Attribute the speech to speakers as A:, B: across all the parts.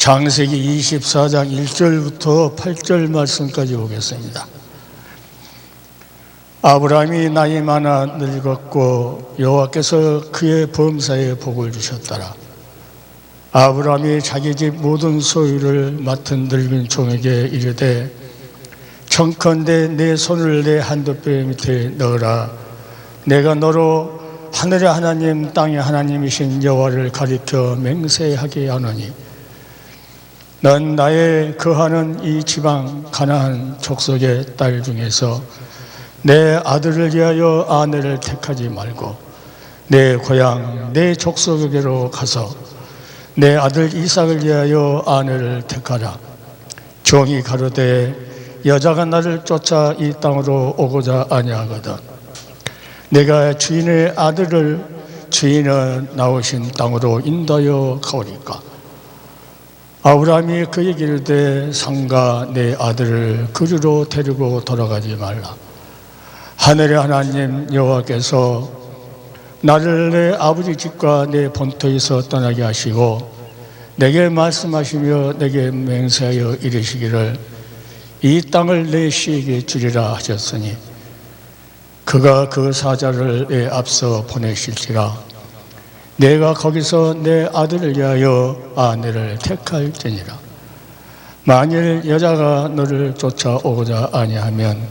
A: 창세기 24장 1절부터 8절 말씀까지 보겠습니다. 아브라함이 나이 많아 늙었고 여호와께서 그의 범사에 복을 주셨더라. 아브라함이 자기 집 모든 소유를 맡은 늙은 종에게 이르되 청컨대 내 손을 내 한돛배 밑에 넣으라. 내가 너로 하늘의 하나님 땅의 하나님이신 여호와를 가리켜 맹세하게 하노니 넌 나의 거하는 이 지방 가나안 족속의 딸 중에서 내 아들을 위하여 아내를 택하지 말고 내 고향 내 족속에게로 가서 내 아들 이삭을 위하여 아내를 택하라. 종이 가로되 여자가 나를 쫓아 이 땅으로 오고자 아니하거든 내가 주인의 아들을 주인의 나오신 땅으로 인도하여 가오리까. 아브라함이 그에게 이르되 삼가 내 아들을 그리로 데리고 돌아가지 말라. 하늘의 하나님 여호와께서 나를 내 아버지 집과 내 본토에서 떠나게 하시고 내게 말씀하시며 내게 맹세하여 이르시기를 이 땅을 내 씨에게 주리라 하셨으니 그가 그 사자를 내 앞서 보내실지라 내가 거기서 내 아들을 위하여 아내를 택할지니라. 만일 여자가 너를 쫓아오고자 아니하면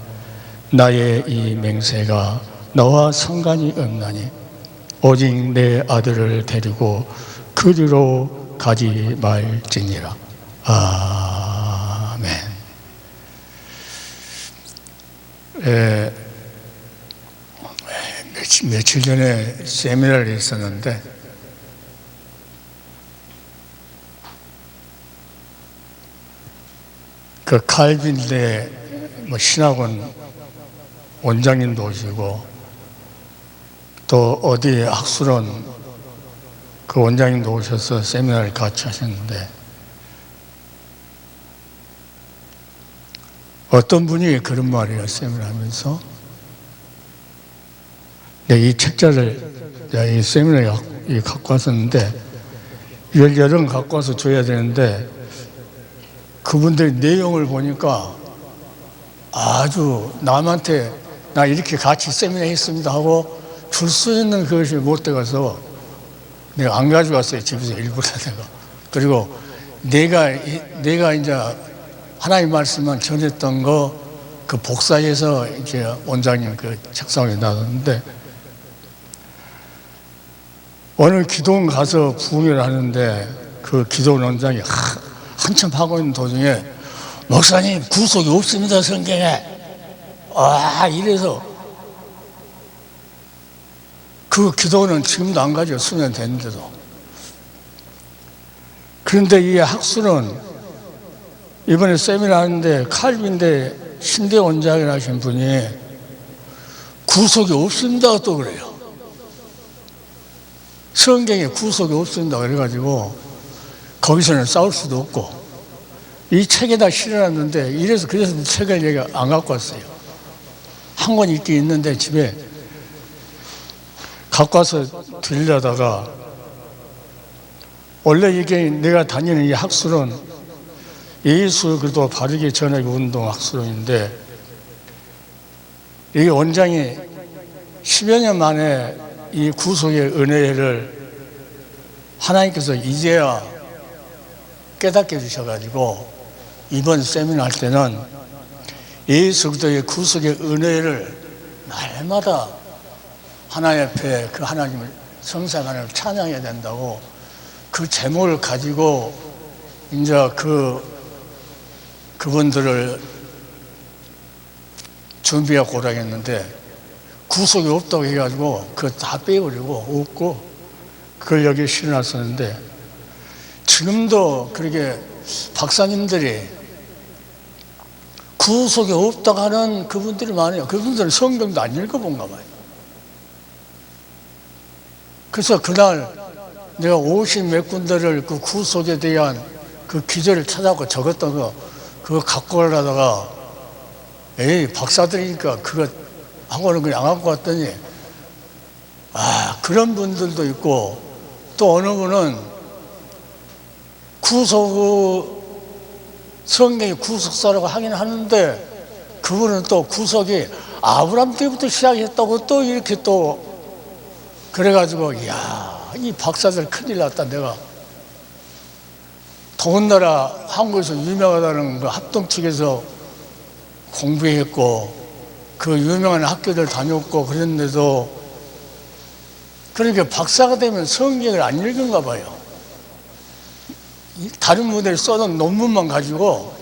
A: 나의 이 맹세가 너와 상관이 없나니 오직 내 아들을 데리고 그리로 가지 말지니라. 아멘. 며칠 전에 세미나를 했었는데 그 칼빈대 신학원 원장님도 오시고 또 어디 학술원 그 원장님도 오셔서 세미나를 같이 하셨는데 어떤 분이 그런 말이에요. 세미나 하면서 이 책자를 이 세미나에 갖고 왔었는데 이걸 여름 갖고 와서 줘야 되는데 그분들 내용을 보니까 아주 남한테 나 이렇게 같이 세미나 했습니다 하고 줄 수 있는 것이 못 돼가서 내가 안 가져왔어요. 집에서 일부러 내가. 그리고 내가 이제 하나님 말씀만 전했던 거 그 복사해서 이제 원장님 그 책상에 놔뒀는데 오늘 기도원 가서 부흥회를 하는데 그 기도원 원장이 한참 하고 있는 도중에 목사님 구속이 없습니다 성경에 이래서 그 기도원은 지금도 안 가죠. 수년 됐는데도. 그런데 이 학술은 이번에 세미나 하는데 칼빈대 신대 원장을 하신 분이 구속이 없습니다 또 그래요. 성경에 구속이 없습니다 그래가지고 거기서는 싸울 수도 없고 이 책에다 실어놨는데 그래서 이 책을 얘가 안 갖고 왔어요. 한 권 있긴 있는데 집에 갖고 와서 드리려다가 원래 이게 내가 다니는 이 학술은 예수 그래도 바르게 전하기 운동 학술인데 이 원장이 10여 년 만에 이 구속의 은혜를 하나님께서 이제야 깨닫게 해주셔가지고 이번 세미나 할 때는 예수 그리스도의 구속의 은혜를 날마다 하나님 앞에 그 하나님을 성삼하나님을 찬양해야 된다고 그 제목을 가지고 이제 그분들을 준비하고 오라고 했는데 구속이 없다고 해가지고 그거 다 빼버리고 없고 그걸 여기에 실어놨었는데 지금도 그렇게 박사님들이 구속이 없다고 하는 그분들이 많아요. 그분들은 성경도 안 읽어본가 봐요. 그래서 그날 내가 50몇 군데를 그 구속에 대한 그 기저를 찾아고 적었던 그거 갖고 가려다가 박사들이니까 그거 하고는 그냥 안 갖고 왔더니 그런 분들도 있고 또 어느 분은 성경이 구속사라고 하긴 하는데 그분은 또 구속이 아브라함 때부터 시작했다고 또 이렇게 또 그래가지고 이야, 이 박사들 큰일 났다. 내가 더군다나 한국에서 유명하다는 그 합동 측에서 공부했고 그 유명한 학교들 다녔고 그랬는데도 그러니까 박사가 되면 성경을 안 읽은가 봐요. 다른 분들이 써놓은 논문만 가지고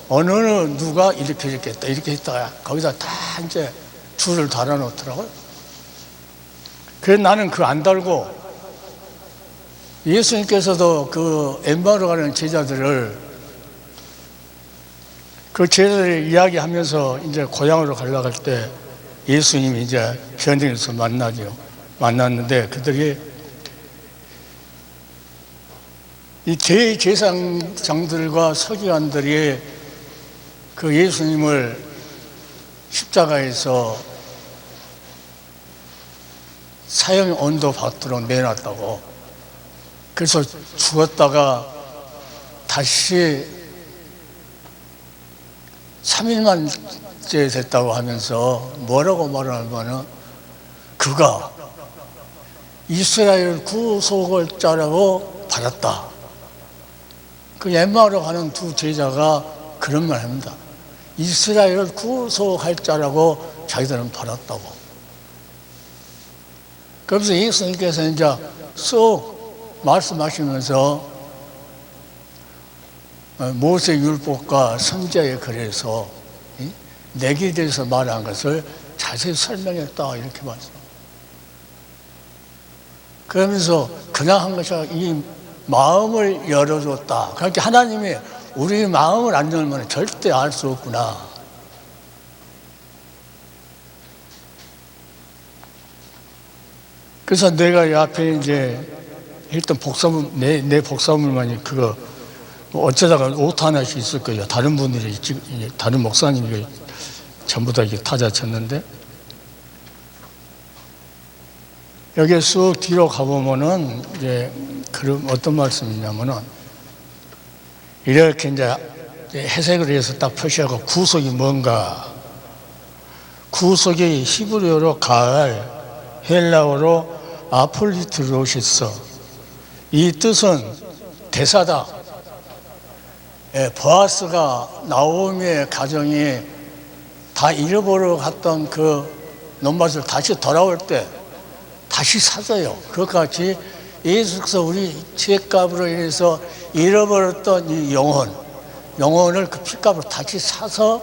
A: 어느 누가 이렇게 했다 이렇게 했다가 거기다 다 이제 줄을 달아놓더라고요. 그래서 나는 그거 안 달고 예수님께서도 그 엠마오로 가는 제자들을 그 제자들이 이야기하면서 이제 고향으로 가려고 할 때 예수님이 이제 현장에서 만났는데 그들이 이 대제사장들과 서기관들이 그 예수님을 십자가에서 사형 언도 받도록 내놨다고. 그래서 죽었다가 다시 3일만째 됐다고 하면서 뭐라고 말하냐면은 그가 이스라엘 구속을 자라고 받았다. 그 엠마오로 가는 두 제자가 그런 말 합니다. 이스라엘을 구속할 자라고 자기들은 받았다고. 그러면서 예수님께서 이제 쏙 말씀하시면서 모세 율법과 선지자의 글에서 내게 대해서 말한 것을 자세히 설명했다 이렇게 말씀. 그러면서 그냥 한 것이 이 마음을 열어줬다. 그러니까 하나님이 우리 마음을 안 열면 절대 알 수 없구나. 그래서 내가 이 앞에 이제 일단 복사물, 내 복사물만이 그거 뭐 어쩌다가 오타 하나씩 있을 거예요. 다른 분들이, 다른 목사님이 전부 다 이렇게 타자 쳤는데 여기에 쑥 뒤로 가보면은 이제 그런 어떤 말씀이냐면은 이렇게 이제 해석을 해서 딱 표시하고 구속이 뭔가 구속이 히브리어로 가을, 헬라어로 아폴리트로시스 이 뜻은 대사다. 보아스가 나오미의 가정이 다 잃어버려 갔던 그 논밭을 다시 돌아올 때 다시 사줘요. 그것같이 예수께서 우리 죄값으로 인해서 잃어버렸던 이 영혼을 그 피값으로 다시 사서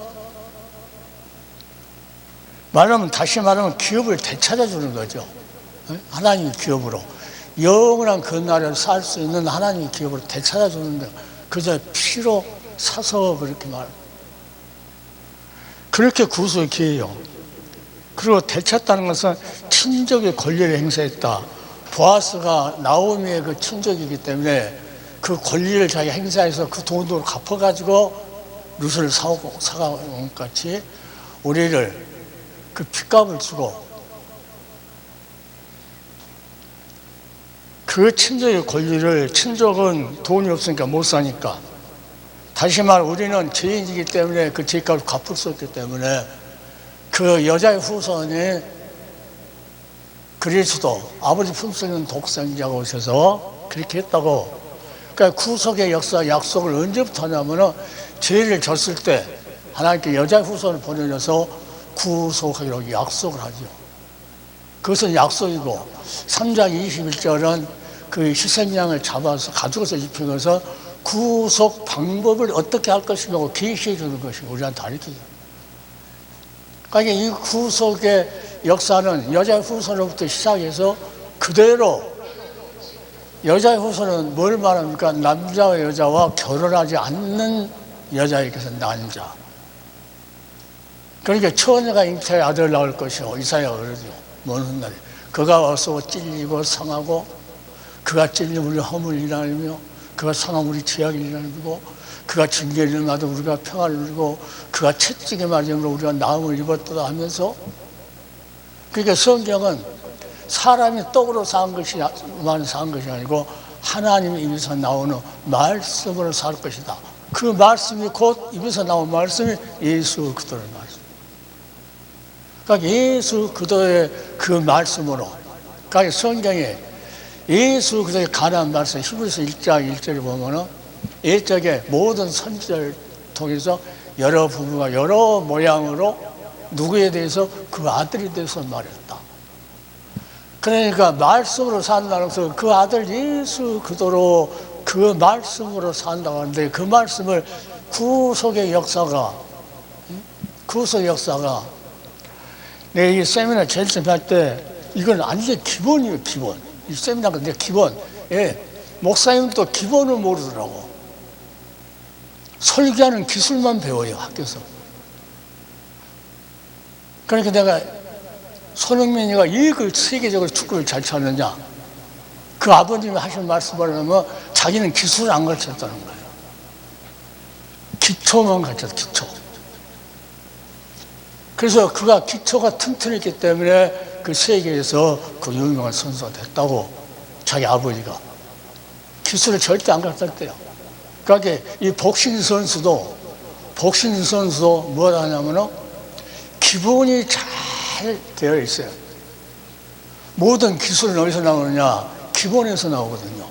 A: 다시 말하면 기업을 되찾아주는 거죠. 하나님의 기업으로 영원한 그 나라를 살 수 있는 하나님의 기업으로 되찾아주는데 그저 피로 사서 그렇게 그렇게 구속이 해요. 그리고 되찾다는 것은 친족의 권리를 행사했다. 보아스가 나오미의 그 친족이기 때문에 그 권리를 자기가 행사해서 그 돈으로 갚아가지고 룻을 사가온 것 같이 우리를 그 핏값을 주고 그 친족의 권리를 친족은 돈이 없으니까 못 사니까 다시 말 우리는 죄인이기 때문에 그 죄값을 갚을 수 없기 때문에 그 여자의 후손이 그리스도 아버지 품속에 있는 독생자가 오셔서 그렇게 했다고. 그러니까 구속의 역사 약속을 언제부터 하냐면은 죄를 졌을 때 하나님께 여자의 후손을 보내줘서 구속하기로 약속을 하죠. 그것은 약속이고 3장 21절은 그 희생양을 잡아서 가져가서 입히면서 구속 방법을 어떻게 할 것이냐고 계시해 주는 것이 우리한테 가르쳐요. 그러니까 이 구속의 역사는 여자의 후손으로부터 시작해서 그대로 여자의 후손은 뭘 말합니까? 남자와 여자와 결혼하지 않는 여자에게서 난자. 그러니까 처녀가 잉태의 아들을 낳을 것이요. 이사야가 그러죠. 먼 훗날에. 그가 와서 찔리고 상하고 그가 찔리면 우리 허물을 일하며 그가 상하면 우리 죄악을 일하고 그가 징계를 받아 우리가 평화를 누리고 그가 채찍에 맞음으로 우리가 나음을 입었다 하면서 그러니까 성경은 사람이 떡으로 산 것이 아니고 하나님의 입에서 나오는 말씀으로 살 것이다. 그 말씀이 곧 입에서 나온 말씀이 예수 그리스도의 말씀. 그러니까 예수 그리스도의 그 말씀으로, 그러니까 성경에 예수 그리스도의 관한 말씀, 히브리서 1장 1절에 보면은 옛적에 모든 선지자를 통해서 여러 부부가 여러 모양으로 누구에 대해서 그 아들에 대해서 말했다. 그러니까 말씀으로 산다는 것은 그 아들 예수 그리스도로 그 말씀으로 산다고 하는데, 그 말씀을 구속의 역사가 내가 이 세미나 제일 처음 할 때 이건 완전 기본이에요. 기본. 이 세미나가 내 기본. 예, 목사님도 기본을 모르더라고. 설교하는 기술만 배워요, 학교에서. 그러니까 내가 손흥민이가 이걸 세계적으로 축구를 잘 쳤느냐, 그 아버님이 하신 말씀을 하면 자기는 기술을 안 가르쳤다는 거예요. 기초만 가르쳤어, 기초. 그래서 그가 기초가 튼튼했기 때문에 그 세계에서 그 유명한 선수가 됐다고, 자기 아버지가. 기술을 절대 안 가르쳤대요. 그러니까 이 복싱 선수도 뭐라 하냐면은 기본이 잘 되어 있어요. 모든 기술은 어디서 나오느냐? 기본에서 나오거든요.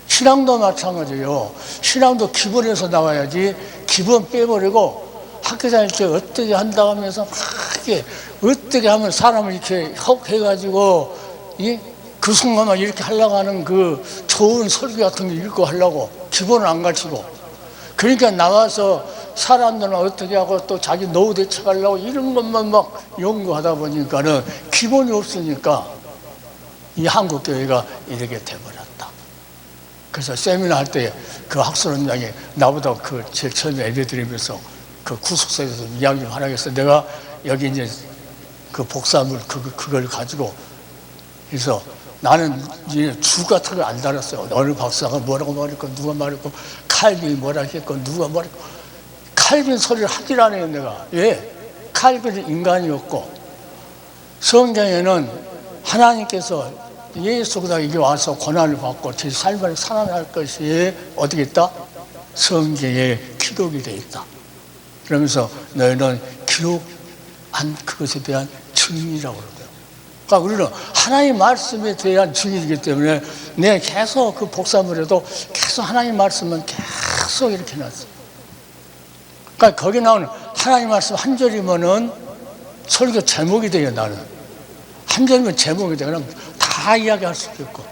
A: 신앙도 마찬가지예요. 신앙도 기본에서 나와야지, 기본 빼버리고 학교 다닐 때 어떻게 한다고 하면서 막 이렇게 어떻게 하면 사람을 이렇게 헉 해가지고 그 순간만 이렇게 하려고 하는 그 좋은 설교 같은 거 읽고 하려고 기본을 안 가르치고, 그러니까 나와서 사람들은 어떻게 하고 또 자기 노후 대책하려고 이런 것만 막 연구하다 보니까는 기본이 없으니까 이 한국교회가 이렇게 돼버렸다. 그래서 세미나 할 때 그 학술원장이 나보다 그 제일 처음에 예배드리면서 그 구속사에서 이야기 좀 하라고 해서 내가 여기 이제 그 복사물 그걸 가지고 그래서 나는 이제 주 같은 걸 안 달았어요. 어느 박사가 뭐라고 말했고 누가 말했고 칼빈이 뭐라 했고 누가 말했고, 칼빈 소리를 하질 않아요 내가. 왜? 칼빈은 인간이었고, 성경에는 하나님께서 예수가 이게 와서 고난을 받고 제 삶을 살아날 것이 어디에 있다? 성경에 기록이 되어 있다. 그러면서 너희는 기록한 그것에 대한 증인이라고 그러고요. 그러니까 우리는 하나님 말씀에 대한 증인이기 때문에 내가 계속 그 복사물에도 계속 하나님 말씀은 계속 이렇게 놨어요. 그러니까 거기 나오는 하나님 말씀 한 절이면은 설교 제목이 돼요. 나는 한 절이면 제목이 돼. 그냥 다 이야기할 수도 있고.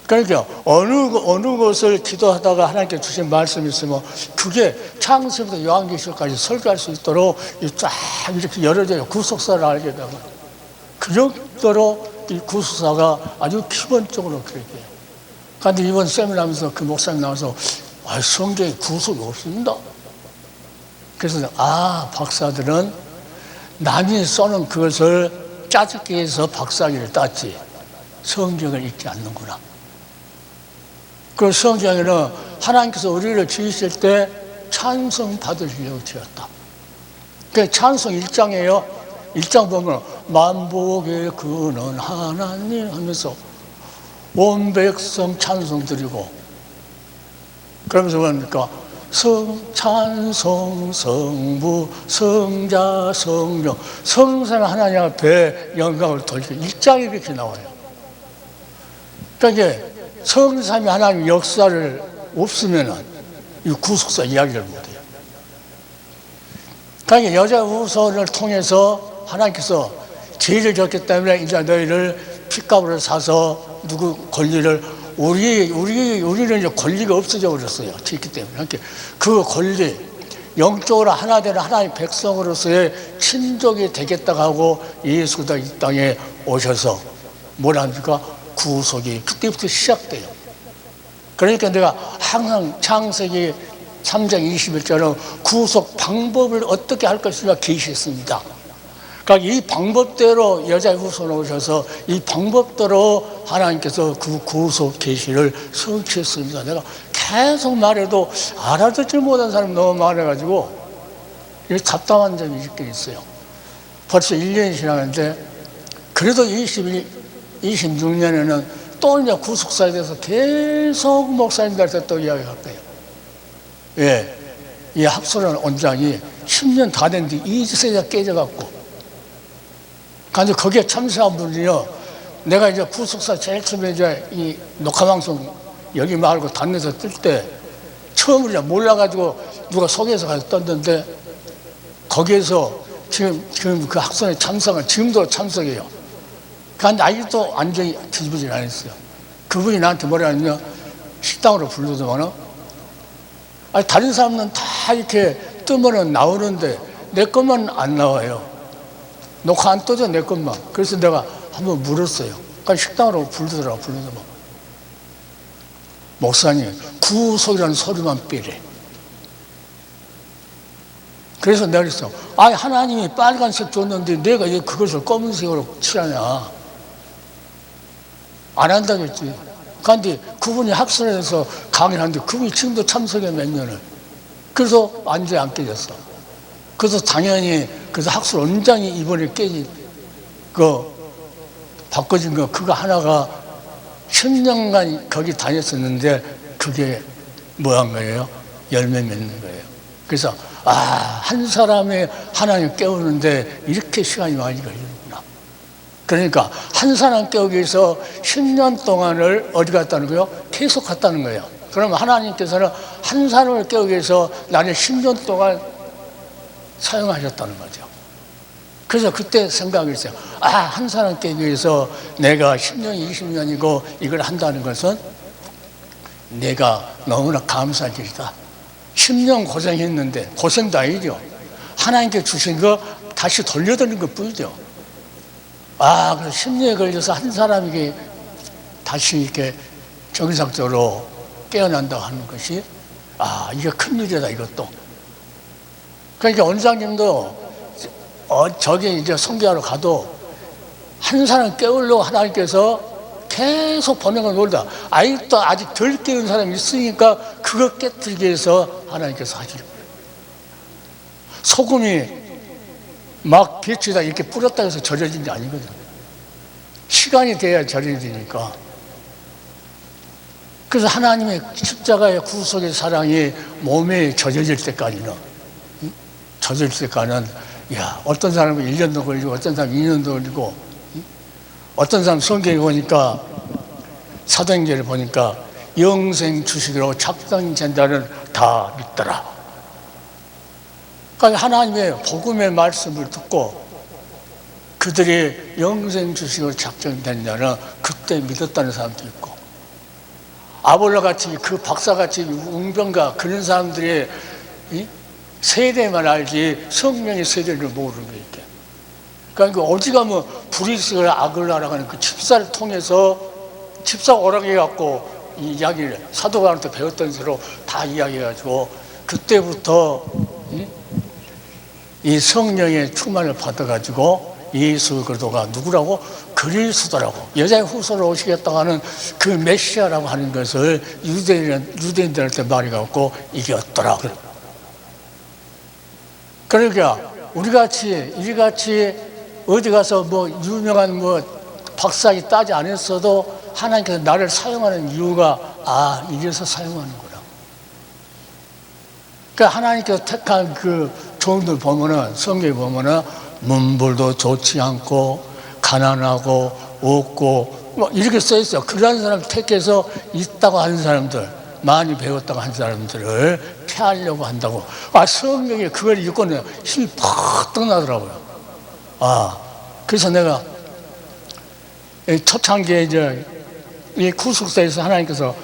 A: 그러니까 어느 것을 기도하다가 하나님께 주신 말씀이 있으면 그게 창세기부터 요한계시록까지 설교할 수 있도록 쫙 이렇게 열어져요. 구속사를 알게 되면. 그 정도로 이 구속사가 아주 기본적으로 그렇게 해요. 그런데 이번 세미나 하면서 그 목사님 나와서 성경에 구속이 없습니다. 그래서 박사들은 남이 써는 그것을 짜집기 해서 박사학위를 땄지 성경을 읽지 않는구나. 그 성경에는 하나님께서 우리를 지으실 때 찬송 받으시려고 지었다. 그 찬송 1장이에요. 1장 보면 만복의 근원 하나님 하면서 온 백성 찬송 드리고, 그러면서 뭡니까? 찬송 성부 성자 성령, 성삼 하나님 앞에 영광을 돌리고 1장이 이렇게 나와요. 그러니까 성삼이 하나님 역사를 없으면은 이 구속사 이야기를 못해요. 그러니까 여자후손을 통해서 하나님께서 죄를 졌기 때문에 이제 너희를 핏값으로 사서 누구 권리를 우리는 이제 권리가 없어져 버렸어요. 짓기 때문에. 그러니까 그 권리, 영적으로 하나 되는 하나님의 백성으로서의 친족이 되겠다고 하고 예수가 이 땅에 오셔서 뭐랍니까? 구속이 그때부터 시작돼요. 그러니까 내가 항상 창세기 3장 21절은 구속 방법을 어떻게 할 것인가 계시했습니다. 그러니까 이 방법대로 여자의 후손으로 오셔서 이 방법대로 하나님께서 그 구속 계시를 성취했습니다. 내가 계속 말해도 알아듣지 못한 사람이 너무 많아가지고 답답한 점이 있긴 있어요. 벌써 1년이 지나는데 그래도 26년에는 또 이제 구속사에 대해서 계속 목사님들한테 또 이야기할 거예요. 예, 이 학술원 원장이 10년 다 됐는데 이 세대가 깨져갖고, 그래서 거기에 참석한 분이요, 내가 이제 구속사 제일 처음에 이제 이 녹화방송 여기 말고 다른 데서 뜰 때 처음으로 몰라가지고 누가 소개해서 가서 떴는데, 거기에서 지금 그 학생의 참석은 지금도 참석해요. 그런데 아직도 완전히 뒤집어지지 않았어요. 그분이 나한테 뭐라 하냐면, 식당으로 불러서만, 아니 다른 사람은 다 이렇게 뜨면은 나오는데 내 것만 안 나와요. 녹화 안 떠져, 내 것만. 그래서 내가 한번 물었어요. 그러니까 식당으로 불러더라고. 목사님, 구속이라는 소리만 빼래. 그래서 내가 그랬어. 아, 하나님이 빨간색 줬는데 내가 왜 그것을 검은색으로 칠하냐. 안 한다고 했지. 그런데 그분이 학술에서 강의를 하는데 그분이 지금도 참석해 몇 년을. 그래서 완전히 안 깨졌어. 그래서 당연히 그래서 학술 원장이 이번에 바꿔진 거 그거 하나가 10년간 거기 다녔었는데 그게 뭐한 거예요? 열매 맺는 거예요. 그래서 한 사람의 하나님 깨우는데 이렇게 시간이 많이 걸리는구나. 그러니까 한 사람 깨우기 위해서 10년 동안을 어디 갔다는 거예요? 계속 갔다는 거예요. 그러면 하나님께서는 한 사람을 깨우기 위해서 나를 10년 동안 사용하셨다는 거죠. 그래서 그때 생각을 했어요. 한 사람 깨우기 위해서 내가 10년, 20년이고 이걸 한다는 것은 내가 너무나 감사할 일이다. 10년 고생했는데, 고생도 아니죠. 하나님께 주신 거 다시 돌려드리는 것 뿐이죠. 그래서 10년에 걸려서 한 사람에게 다시 이렇게 정상적으로 깨어난다고 하는 것이, 이게 큰일이다, 이것도. 그러니까 원장님도, 저기 이제 성교하러 가도 한 사람 깨우려고 하나님께서 계속 보내고 놀다. 아직 덜 깨운 사람이 있으니까 그거 깨뜨리기 위해서 하나님께서 하시는 거예요. 소금이 막 배추에다 이렇게 뿌렸다 해서 절여진 게 아니거든. 시간이 돼야 절여지니까. 그래서 하나님의 십자가의 구속의 사랑이 몸에 젖어질 때까지는, 어떤 사람은 1년도 걸리고, 어떤 사람은 2년도 걸리고, 어떤 사람 성경에 보니까, 사도행전을 보니까, 영생 주시기로 작정된 자는 다 믿더라. 그러니까 하나님의 복음의 말씀을 듣고, 그들이 영생 주시기로 작정된 자는 그때 믿었다는 사람도 있고, 아볼로같이 그 박사같이 웅병가 그런 사람들이 세대만 알지 성령의 세대를 모르는 거예요. 그러니까 오직하면 불의식을 악을 하라는 그 집사를 통해서 집사 오락해갖고 이 이야기를 사도바울한테 배웠던 대로 다 이야기해가지고 그때부터 이 성령의 충만을 받아가지고 예수 그리스도가 누구라고? 그리스도라고, 여자의 후손으로 오시겠다고 하는 그 메시아라고 하는 것을 유대인들한테 말해갖고 이겼더라. 그러니까 우리같이 이같이 어디 가서 유명한 박사학위 따지 않았어도 하나님께서 나를 사용하는 이유가 이래서 사용하는구나. 그러니까 하나님께서 택한 그 종들 보면은, 성경에 보면은 문벌도 좋지 않고 가난하고 없고 이렇게 써 있어요. 그런 사람을 택해서 있다고 하는 사람들, 많이 배웠다고 하는 사람들을 피하려고 한다고. 성경에 그걸 읽고는 힘이 팍 나더라고요. 그래서 내가 초창기에 이제 이 구속사에서 하나님께서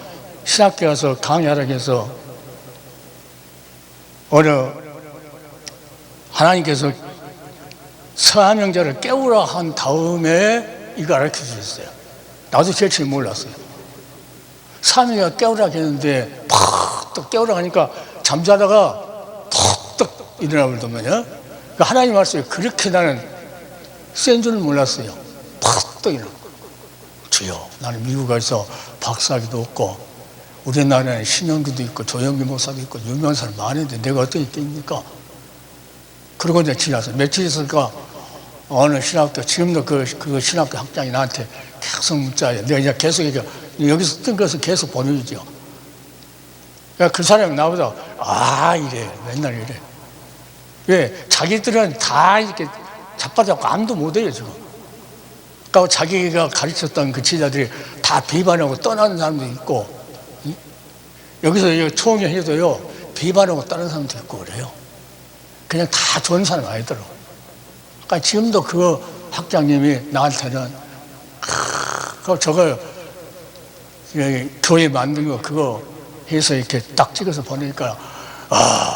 A: 신학교 가서 강의하라고 해서 어느 하나님께서 서한영자를 깨우라 한 다음에 이거 가르쳐 주셨어요. 나도 제일 몰랐어요. 서한영자가 깨우라 했는데 팍 깨우라 하니까 잠자다가 턱 일어나 버리더만요. 하나님 말씀이 그렇게 나는 센 줄은 몰랐어요. 팍 일어나. 주여, 나는 미국에서 박사학위도 없고 우리나라에 신영기도 있고 조영기 목사도 있고 유명한 사람 많은데 내가 어떻게 있겠습니까? 그러고 이제 지나서 며칠 있으니까 어느 신학교, 지금도 그 신학교 학장이 나한테 계속 문자해. 내가 이제 계속 여기서 뜬 것을 계속 보내주죠. 그러니까 그 사람이 나보다 이래 맨날 이래. 왜? 자기들은 다 이렇게 자빠져갖고 아무도 못해요 지금. 그러니까 자기가 가르쳤던 그 제자들이 다 비판하고 떠나는 사람도 있고, 여기서 총회해도요 비판하고 떠나는 사람도 있고 그래요. 그냥 다 좋은 사람 아니더라고. 그러니까 지금도 그 학장님이 나한테는 저걸 교회 만든 거 그거 해서 이렇게 딱 찍어서 보내니까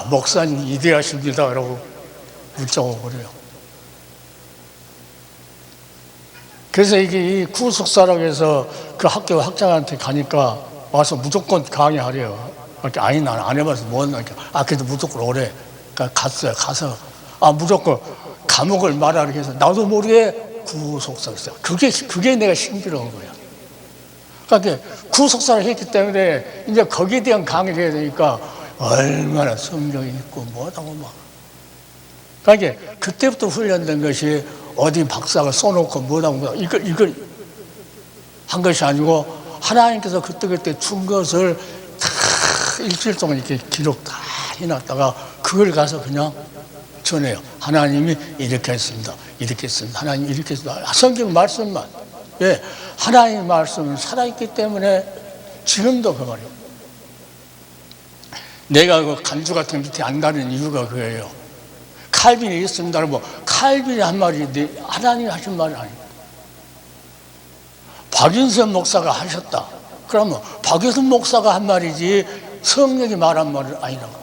A: 목사님 이대하십니다 라고 문자가 오고 그래요. 그래서 이게 이 구속사라고 해서 그 학교 학장한테 가니까 와서 무조건 강의하래요. 아니 나는 안 해봐서 뭐하니까 그래도 무조건 오래. 그러니까 갔어요. 가서 무조건 감옥을 말하게 해서 나도 모르게 구속사를 했어요. 그게 내가 신기로운 거야. 그러니까 구속사를 했기 때문에 이제 거기에 대한 강의를 해야 되니까 얼마나 성경이 있고 뭐하다고 막. 그러니까 그때부터 훈련된 것이 어디 박사가 써놓고 뭐하다고 이걸 한 것이 아니고 하나님께서 그때 준 것을 다 일주일 동안 이렇게 기록 다 해놨다가 그걸 가서 그냥 전해요. 하나님이 이렇게 했습니다. 이렇게 했습니다. 하나님 이렇게 했습니다. 성경 말씀만. 왜? 하나님의 말씀은 살아있기 때문에 지금도 그 말이에요. 내가 그 간주 같은 거 밑에 안 가는 이유가 그거예요. 칼빈이 있습니다. 뭐 칼빈이 한 말이 하나님이 하신 말이 아닙니다. 박윤선 목사가 하셨다. 그러면 박윤선 목사가 한 말이지 성령이 말한 말은 아니라고.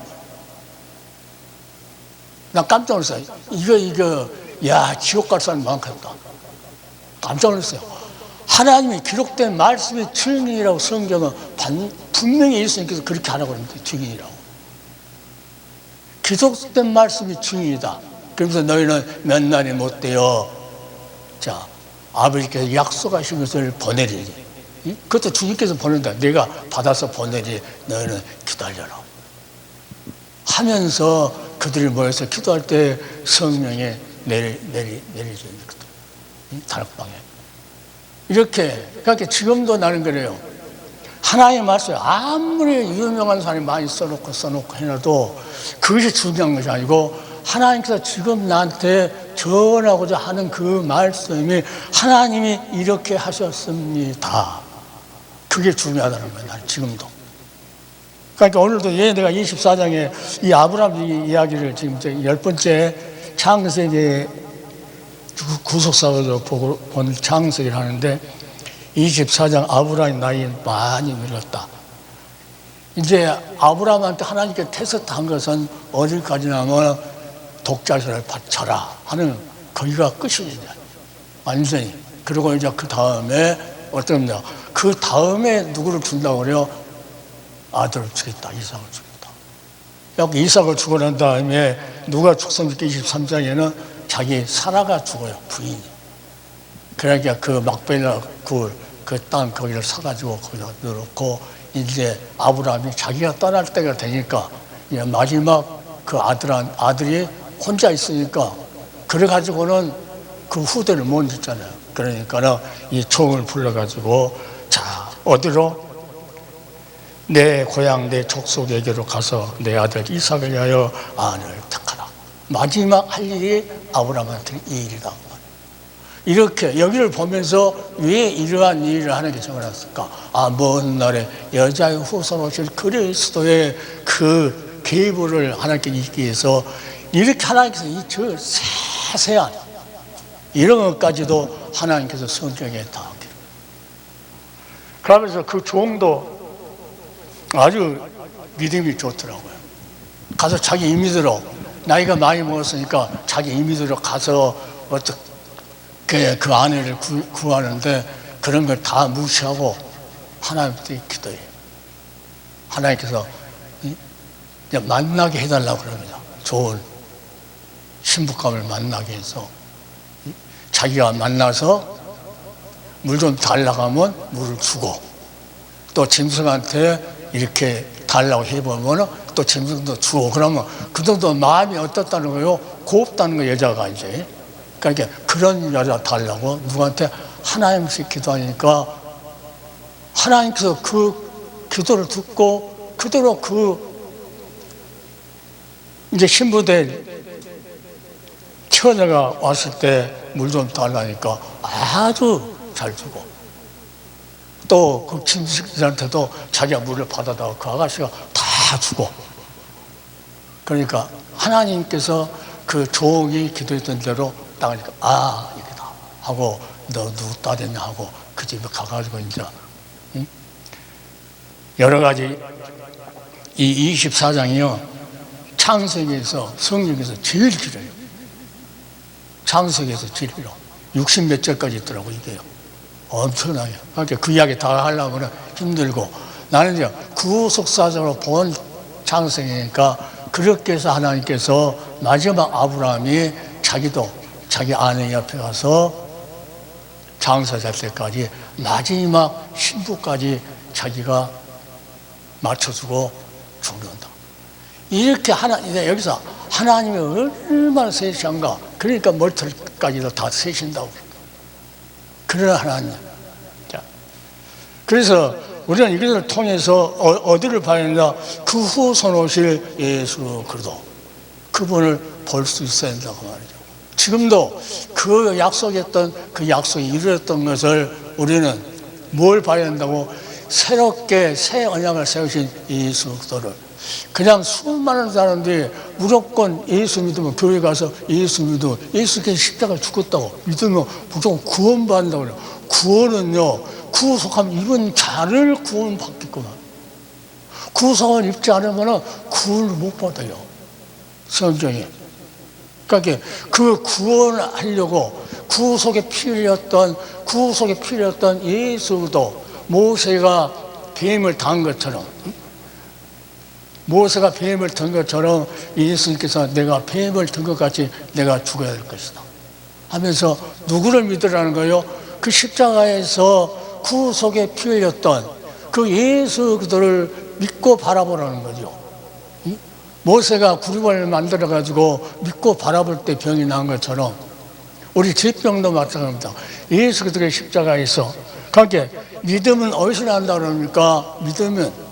A: 나 깜짝 놀랐어요. 이거 지옥 갈 사람 많겠다. 깜짝 놀랐어요. 하나님이 기록된 말씀이 증인이라고 성경은 분명히 예수님께서 그렇게 하라고 그럽니다. 증인이라고. 기록된 말씀이 증인이다. 그러면서 너희는 몇 날이 못 되어 아버지께서 약속하신 것을 보내리니, 그것도 주님께서 보낸다. 내가 받아서 보내리. 너희는 기다려라 하면서 그들이 모여서 기도할 때 성령이 내리죠. 다락방에. 이렇게. 그러니까 지금도 나는 그래요. 하나님의 말씀, 아무리 유명한 사람이 많이 써놓고 해놔도 그것이 중요한 것이 아니고 하나님께서 지금 나한테 전하고자 하는 그 말씀이 하나님이 이렇게 하셨습니다. 그게 중요하다는 거예요. 난 지금도. 그러니까 오늘도 내가 24장에 이 아브라함 이야기를 지금 10번째 창세기 구속사로 본 창세기를 하는데 24장 아브라함의 나이 많이 늘었다. 이제 아브라함한테 하나님께 테스트한 것은 어디까지냐면 독자식을 바쳐라 하는 거기가 끝이냐. 완전히. 그리고 이제 그 다음에 어떠냐. 그 다음에 누구를 준다고 그래요? 아들을 주겠다. 이삭을 주겠다. 여기 이삭을 주고 난 다음에 누가 축성기록 23장에는 자기 사라가 죽어요. 부인이. 그러니까 그 막벨라 그 땅 거기를 사가지고 거기다 넣어놓고 이제 아브라함이 자기가 떠날 때가 되니까 이제 마지막 그 아들이 혼자 있으니까 그래가지고는 그 후대를 못 잇잖아요. 그러니까 이 총을 불러가지고 어디로? 내 고향 내 족속에게로 가서 내 아들 이삭을 위하여 아내를 택하라. 마지막 할 일이 아브라함한테 이 일이다. 이렇게 여기를 보면서 왜 이러한 일을 하나님께 정해놨을까? 먼 날에 여자의 후손 오실 그리스도의 그 계보를 하나님께 있기 위해서 이렇게 하나님께서 저 세세한 이런 것까지도 하나님께서 성경에 다 하기로. 그러면서 그 종도 아주 믿음이 좋더라고요. 가서 자기 임의대로 나이가 많이 먹었으니까 자기 임의대로 가서 어떻게 그 아내를 구하는데 그런 걸 다 무시하고 하나님께 기도해요. 하나님께서 만나게 해달라고 그럽니다. 좋은 신부감을 만나게 해서 자기가 만나서 물 좀 달라고 하면 물을 주고 또 짐승한테 이렇게 달라고 해보면 또 짐승도 주고 그러면 그 정도 마음이 어떻다는 거예요? 곱다는 거 여자가 이제. 그러니까 그런 여자 달라고 누구한테? 하나님께 기도하니까 하나님께서 그 기도를 듣고 그대로 이제 신부된 처녀가 왔을 때 물 좀 달라니까 아주 잘 주고, 또 그 김씨한테도 자기가 물을 받아다가 그 아가씨가 다 주고. 그러니까 하나님께서 그 종이 기도했던 대로 나가니까 이거다 하고, 너 누구 따됐냐 하고 그 집에 가가지고 이제 여러 가지, 이 24장이요 창세기에서 성경에서 제일 길어요. 창세기에서 제일 길어. 60몇 절까지 있더라고. 이게요 엄청나요. 그러니까 그 이야기 다 하려면 힘들고, 나는 이제 구속사적으로 본 창세기니까 그렇게 해서 하나님께서 마지막 아브라함이 자기도 자기 아내 옆에 가서 장사될 때까지 마지막 신부까지 자기가 맞춰주고 죽는다. 이렇게 여기서 하나님이 얼마나 세신가. 그러니까 머리털까지도 다 세신다고. 그런 하나님. 자, 그래서 우리는 이것을 통해서 어디를 봐야 된다? 그 후손 오실 예수 그리스도, 그분을 볼 수 있어야 된다고 말이죠. 지금도 그 약속했던 그 약속이 이루어졌던 것을 우리는 뭘 봐야 된다고? 새롭게 새 언약을 세우신 예수 그리스도를. 그냥 수많은 사람들이 무조건 예수 믿으면, 교회 가서 예수 믿으면, 예수께서 십자가를 죽었다고 믿으면 무조건 구원받는다고 그래요. 구원은요, 구속하면 이분 자를 구원받겠구나. 구속을 입지 않으면 구원을 못 받아요, 성경에. 그러니까 그 구원을 하려고 구속에 피 흘렸던 예수도 모세가 뱀을 단 것처럼, 모세가 뱀을 든 것처럼 예수님께서 내가 뱀을 든 것 같이 내가 죽어야 될 것이다 하면서 누구를 믿으라는 거예요? 그 십자가에서 구속에 피 흘렸던 그 예수 그들을 믿고 바라보라는 거죠. 모세가 구름을 만들어가지고 믿고 바라볼 때 병이 난 것처럼 우리 질병도 마찬가지입니다. 예수 그들의 십자가에서. 그렇게 믿음은 어디서 난다 그러니까 믿음은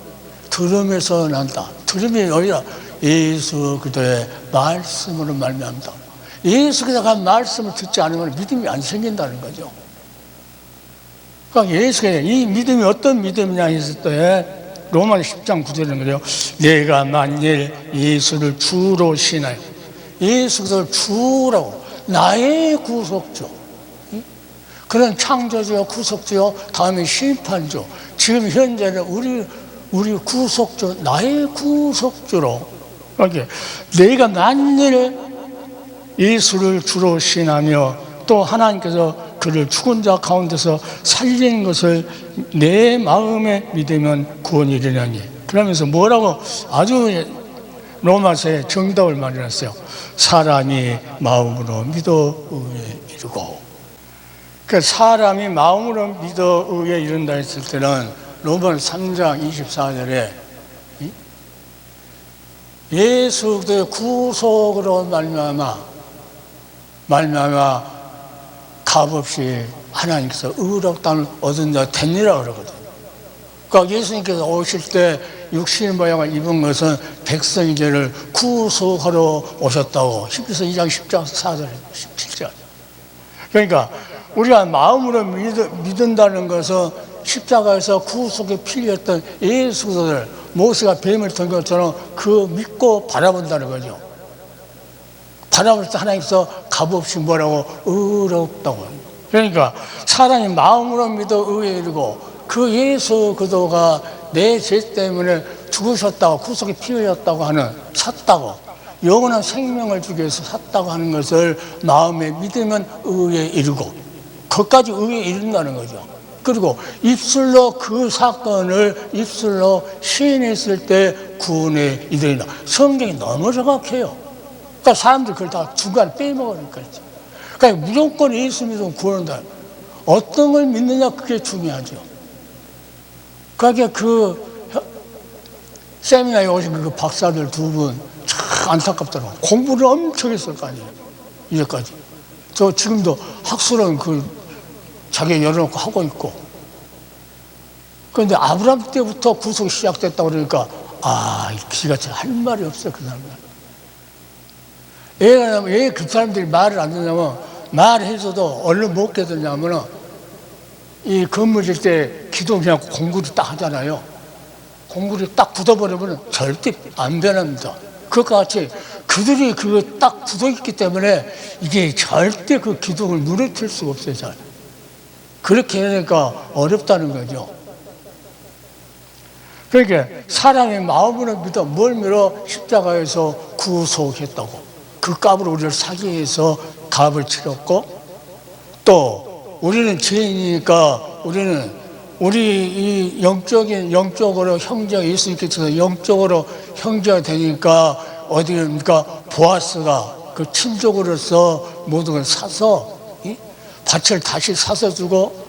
A: 들음에서 난다. 들음이 어디라? 예수 그리스도의 말씀으로 말미암다. 예수 그리스도가 말씀을 듣지 않으면 믿음이 안 생긴다는 거죠. 그러니까 이 믿음이 어떤 믿음이냐 했을 때 로마서 10장 9절인 거죠. 내가 만일 예수를 주로 신하여, 예수 그리스도를 주라고, 나의 구속주, 그런 창조주요 구속주요, 다음에 심판주, 지금 현재는 우리 구속주, 나의 구속주로. 그러니까 내가 만일 예수를 주로 신하며 또 하나님께서 그를 죽은 자 가운데서 살린 것을 내 마음에 믿으면 구원이 이르려니. 그러면서 뭐라고 아주 로마서에 정답을 말해놨어요. 사람이 마음으로 믿어 의에 이르고. 그러니까 사람이 마음으로 믿어 의에 이른다 했을 때는 로마서 3장 24절에 예수 그리스도의 구속으로 말미암아 값없이 하나님께서 의롭다는 얻은 자 되니라 그러거든요. 그러니까 예수님께서 오실 때 육신의 모양을 입은 것은 백성의 죄를 구속하러 오셨다고 히브리서 2장 10장 4절 17절. 그러니까 우리가 마음으로 믿는다는 것은 십자가에서 구속에 피 흘렸던 예수 그리스도를 모세가 뱀을 든 것처럼 그 믿고 바라본다는 거죠. 바라볼 때 하나님께서 값없이 뭐라고? 의롭다고. 그러니까 사람이 마음으로 믿어 의에 이르고 그 예수 그리스도가 내 죄 때문에 죽으셨다고, 구속에 피 흘렸다고 하는, 샀다고, 영원한 생명을 주기 위해서 샀다고 하는 것을 마음에 믿으면 의에 이르고, 거기까지 의에 이른다는 거죠. 그리고 입술로 그 사건을 입술로 시인했을 때 구원에 이르리라. 성경이 너무 정확해요. 그러니까 사람들 그걸 다 중간에 빼먹으니까. 그러니까 무조건 예수 믿으면 구원한다. 어떤 걸 믿느냐, 그게 중요하죠. 그러니까 세미나에 오신 그 박사들 두 분 참 안타깝더라고요. 공부를 엄청 했을 거 아니에요, 이제까지. 저 지금도 학술은 자기 열어놓고 하고 있고. 그런데 아브라함 때부터 구속이 시작됐다고 그러니까 기가 할 말이 없어요, 그 사람은. 왜 그 사람들이 말을 안 듣냐면, 말해서도 얼른 못 깨닫냐면은 이 건물 질 때 기도 그냥 공구리 딱 하잖아요. 공구리 딱 굳어버리면 절대 안 변합니다. 그것과 같이 그들이 그거 딱 굳어있기 때문에 이게 절대 그 기둥을 무너뜨릴 수가 없어요, 잘. 그렇게 하니까 어렵다는 거죠. 그러니까 사람의 마음으로 믿어 뭘 믿어? 십자가에서 구속했다고. 그 값으로 우리를 사기 위해서 값을 치렀고, 또 우리는 죄인이니까 우리 이 영적으로 형제가 예수님께서 영적으로 형제가 되니까 어디입니까? 보아스가 그 친족으로서 모든 걸 사서 밭을 다시 사서 주고,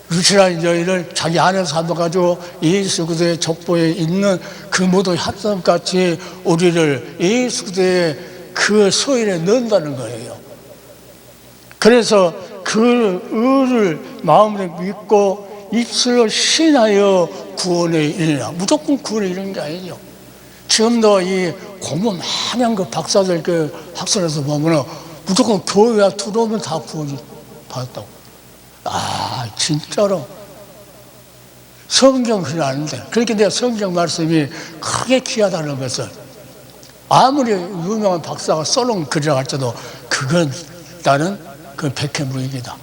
A: 루시라는 여인을 자기 안에서 삼아가지고 예수 그리스도의 족보에 있는 그 모든 합성같이 우리를 예수 그리스도의 그 소인에 넣는다는 거예요. 그래서 그 의를 마음으로 믿고 입술로 신하여 구원에 이르라. 무조건 구원에 이르는 게 아니죠. 지금도 이 공부 많이 한 그 박사들 그 학설에서 보면은 무조건 교회와 들어오면 다 구원이 받았다고. 진짜로. 성경 그게 아닌데. 그렇게 내가 성경 말씀이 크게 귀하다는 것을 아무리 유명한 박사가 써놓은 글이라고 할지도 그건 나는 그 백해무익이다.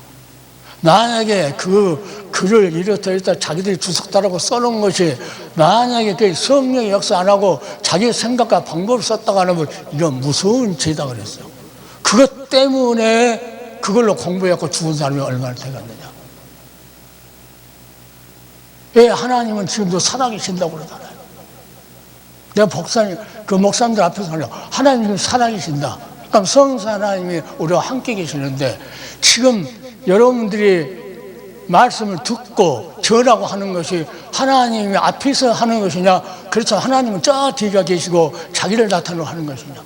A: 만약에 그 글을 이렇다 자기들이 주석다라고 써놓은 것이 만약에 그 성령의 역사 안 하고 자기 생각과 방법을 썼다고 하면 이건 무서운 죄다 그랬어요. 그것 때문에 그걸로 공부해갖고 죽은 사람이 얼마나 되겠느냐. 왜 하나님은 지금도 살아계신다고 그러잖아요. 내가 목사님들 앞에서 하려 하나님은 살아계신다. 그럼 성사 하나님이 우리와 함께 계시는데 지금 여러분들이 말씀을 듣고 저라고 하는 것이 하나님이 앞에서 하는 것이냐, 그렇죠. 하나님은 저 뒤가 계시고 자기를 나타내고 하는 것이냐.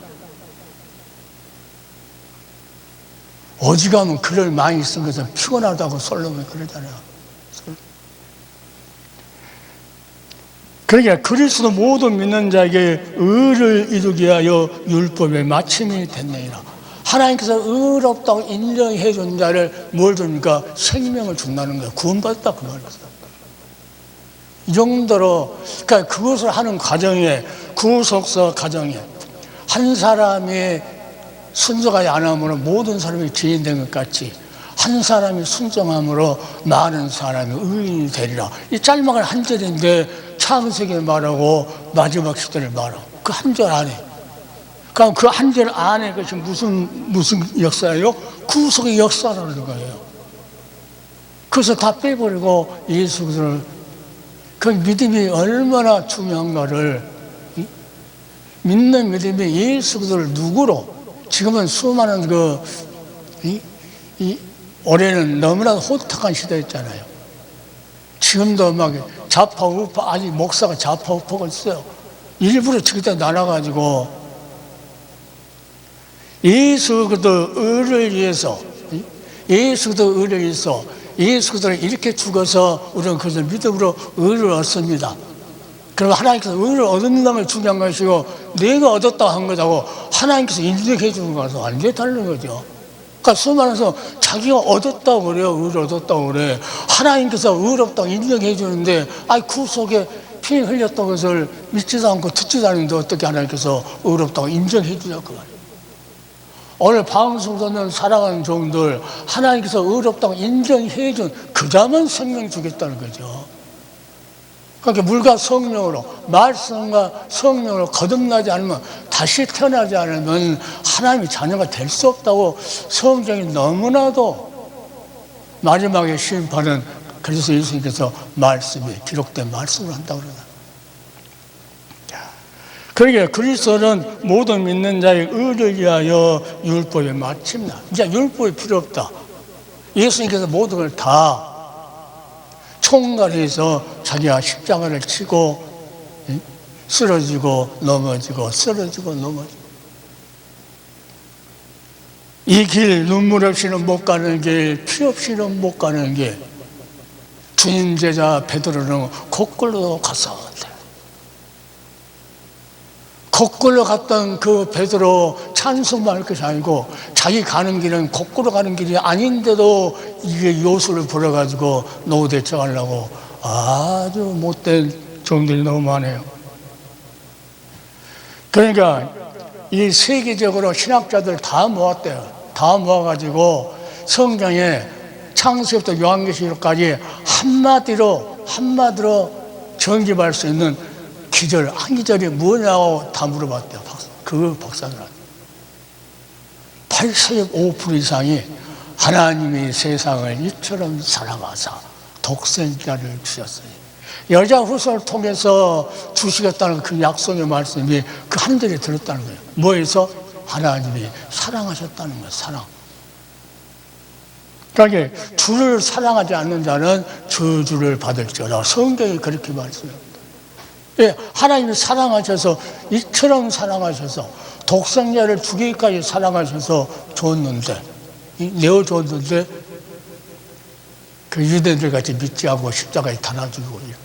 A: 어지간하면 글을 많이 쓴 것은 피곤하다고 솔로몬이 그러잖아요. 그러니까 그리스도 모든 믿는 자에게 의를 이루기 위하여 율법의 마침이 됐느니라. 하나님께서 의롭다고 인정해 준 자를 뭘 줍니까? 생명을 준다는 거예요. 구원받았다 그 말이에요. 이 정도로 그러니까 그것을 하는 과정에 구속서 과정에 한 사람이 순종하지 않으면 모든 사람이 죄인 된 것 같이 한 사람이 순종함으로 많은 사람이 의인이 되리라. 이 짤막한 한 절인데 창세기를 말하고 마지막 시대를 말하고 그 한 절 안에, 그럼 그 한 절 안에 그것이 무슨 역사예요? 구속의 역사라는 거예요. 그래서 다 빼버리고 예수 그리스도를, 그 믿음이 얼마나 중요한가를, 믿는 믿음이 예수 그리스도를 누구로, 지금은 수많은 올해는 너무나도 호탕한 시대였잖아요. 지금도 막 좌파 우파, 아직 목사가 좌파 우파가 있어요. 일부러 저기다 나눠가지고 예수 그리스도 의를 위해서, 예수 그리스도 의를 위해서 예수 그리스도를 이렇게 죽어서 우리는 그것을 믿음으로 의를 얻습니다. 그럼 하나님께서 의를 얻는다는 게 중요한 것이고 내가 얻었다고 한 거라고 하나님께서 인정해 주는 거라서 완전히 다른 거죠. 그러니까 수많은 사람 자기가 얻었다고 그래요. 의를 얻었다고 그래. 하나님께서 의롭다고 인정해 주는데 구속에 피 흘렸다고 것을 믿지도 않고 듣지도 않는데 어떻게 하나님께서 의롭다고 인정해 주냐고 말이에요. 오늘 방송 듣는 사랑하는 종들 하나님께서 의롭다고 인정해 준 그자만 생명 주겠다는 거죠. 그러니까 물과 성령으로, 말씀과 성령으로 거듭나지 않으면, 다시 태어나지 않으면 하나님의 자녀가 될 수 없다고 성경이 너무나도 마지막에 심판은, 그래서 예수님께서 말씀이 기록된 말씀을 한다고 그러나. 그러니까 그리스도는 모든 믿는 자의 의를 위하여 율법에 마칩니다. 이제 율법이 필요 없다. 예수님께서 모든 걸 다 총괄해서 자기가 십자가를 치고 쓰러지고 넘어지고 쓰러지고 넘어지고, 이 길 눈물 없이는 못 가는 길, 피 없이는 못 가는 길. 주님 제자 베드로는 거꾸로 갔었대. 거꾸로 갔던 그 베드로 찬송할 것이 아니고 자기 가는 길은 거꾸로 가는 길이 아닌데도 이게 요술을 부려가지고 노후 대처하려고 아주 못된 종들이 너무 많아요. 그러니까 이 세계적으로 신학자들 다 모았대요. 다 모아가지고 성경에 창세기부터 요한계시록까지 한마디로 정립할 수 있는 기절, 한 기절이 뭐냐고 다 물어봤대요. 그 박사들한테. 85% 이상이 하나님이 세상을 이처럼 사랑하사 독생자를 주셨으니 여자 후손을 통해서 주시겠다는 그 약속의 말씀이 그 한 절에 들었다는 거예요. 뭐에서? 하나님이 사랑하셨다는 거예요. 사랑. 그러니까 주를 사랑하지 않는 자는 저주를 받을지어다. 성경이 그렇게 말씀합니다. 예, 하나님이 사랑하셔서 이처럼 사랑하셔서 독생자를 주기까지 사랑하셔서 줬는데, 내어줬는데 그 유대인들 같이 믿지 않고 십자가에 달아주고.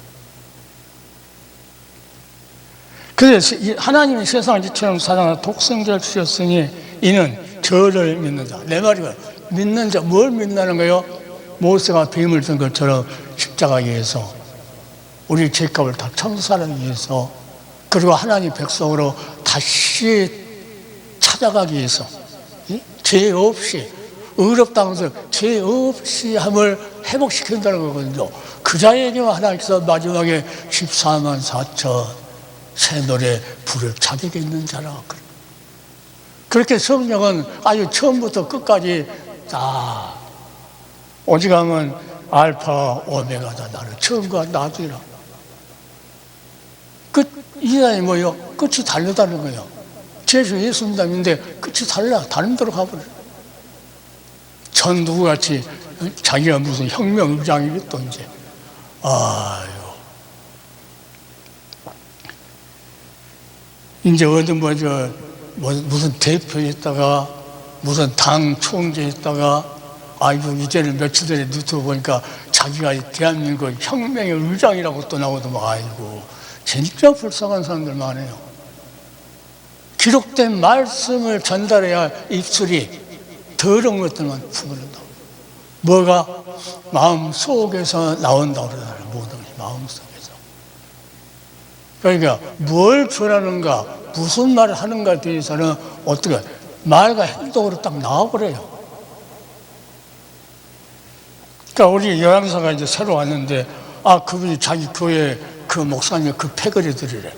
A: 그래서 하나님이 세상을 이처럼 사랑하사 독생자를 주셨으니 이는 저를 믿는 자. 내 말이가 믿는 자, 뭘 믿는 거예요? 모세가 뱀을 든 것처럼 십자가에 의해서 우리 죄값을 다 청산하기 위해서, 그리고 하나님 백성으로 다시 찾아가기 위해서, 죄 없이, 의롭다면서 죄 없이 함을 회복시킨다는 거거든요. 그 자에게만 하나님께서 마지막에 14만 4천 새노래 불을 자격이 있는 자라. 그렇게 성령은 아주 처음부터 끝까지 다 오직하면 알파 오메가다. 나는 처음과 나중이라. 이 세상이 뭐예요? 끝이 다르다는 거예요. 예수 믿는데 끝이 달라. 다른 데로 가버려요. 전 누구같이 자기가 무슨 혁명 의장이고 또 이제 이제 어디 무슨 대표였다가 무슨 당 총재였다가 이제는 며칠 전에 유튜브 보니까 자기가 대한민국 혁명의 의장이라고 또 나오더만. 진짜 불쌍한 사람들 많아요. 기록된 말씀을 전달해야 입술이 더러운 것들만 품어낸다. 뭐가? 마음 속에서 나온다고 그러잖아요. 모든 것이 마음 속에서. 그러니까 뭘 전하는가, 무슨 말을 하는가에 대해서는 어떻게 말과 행동으로 딱 나와버려요. 그러니까 우리 요양사가 이제 새로 왔는데 그분이 자기 교회 그 목사님 그 패거리들이래.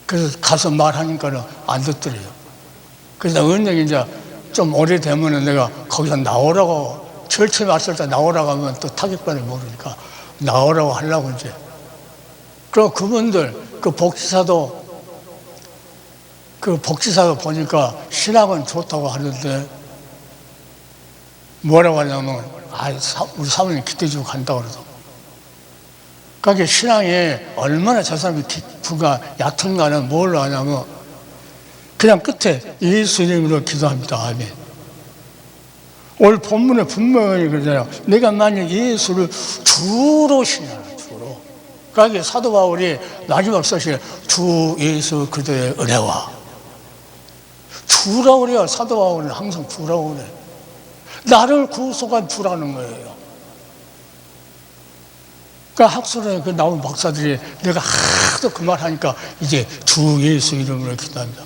A: 그래서 가서 말하니까는 안 듣더래요. 그래서 은행이 이제 좀 오래되면은 내가 거기서 나오라고, 절처에 왔을 때 나오라고 하면 또 타격받을 모르니까 나오라고 하려고 이제. 그리고 그분들, 그 복지사도 보니까 신학은 좋다고 하는데 뭐라고 하냐면, 우리 사모님 기대주고 간다고 그러더라고. 그러니까 신앙에 얼마나 저 사람이 기프가 얕은가는 뭘로 하냐면, 그냥 끝에 예수 이름으로 기도합니다. 아멘. 오늘 본문에 분명히 그러잖아요. 내가 만약 예수를 주로 신앙하라, 주로. 그러니까 사도 바울이 마지막 서신에 주 예수 그리스도의 은혜와, 주라고 그래요. 사도 바울은 항상 주라고 그래. 나를 구속한 주라는 거예요. 그러니까 학술에 나온 박사들이 내가 하도 그 말 하니까 이제 주 예수 이름으로 기도합니다.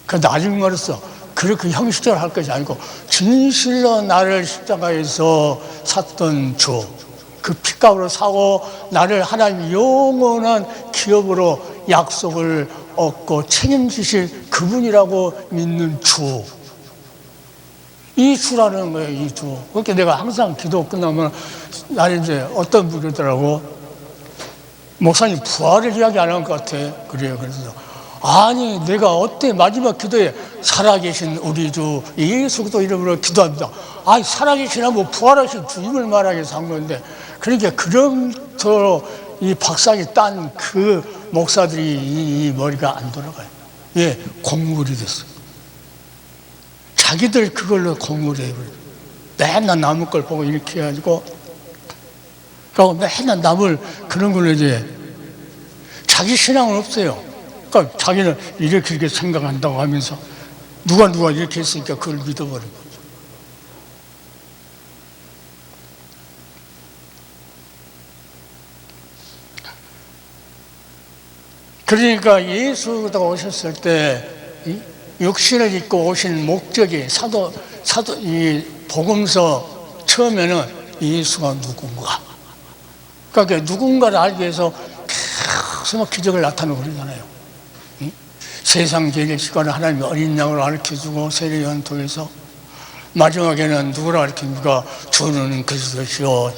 A: 그 나중에 말했어. 그렇게 형식적으로 할 것이 아니고 진실로 나를 십자가에서 샀던 주, 그 핏값으로 사고 나를 하나님의 영원한 기업으로 약속을 얻고 책임지실 그분이라고 믿는 주. 이 주라는 거예요, 이 주. 그렇게 내가 항상 기도 끝나면, 나는 이제 어떤 분이 그러더라고. 목사님, 부활을 이야기 안 한 것 같아. 그래요. 그래서, 아니, 내가 어때? 마지막 기도에 살아계신 우리 주 예수 그리스도 이름으로 기도합니다. 살아계시나 뭐 부활하신 주님을 말하기 위해서 한 건데, 그러니까 그런토록 이 박사학위 딴 그 목사들이 이 머리가 안 돌아가요. 예, 공물이 됐어요. 자기들 그걸로 공부를 해요. 맨날 남의 걸 보고 이렇게 해가지고, 그리고 맨날 남을 그런 걸로 이제 자기 신앙은 없어요. 그러니까 자기는 이렇게 생각한다고 하면서 누가 이렇게 했으니까 그걸 믿어버린 거죠. 그러니까 예수가 오셨을 때 육신을 입고 오신 목적이 이 복음서 처음에는 예수가 누군가. 그러니까 누군가를 알기 위해서 계속 기적을 나타내고 그러잖아요. 세상 제일시간에 하나님이 어린 양을 가르쳐주고 세례요한 통해서 마지막에는 누구를 가르칩니까? 주는 그리스도시요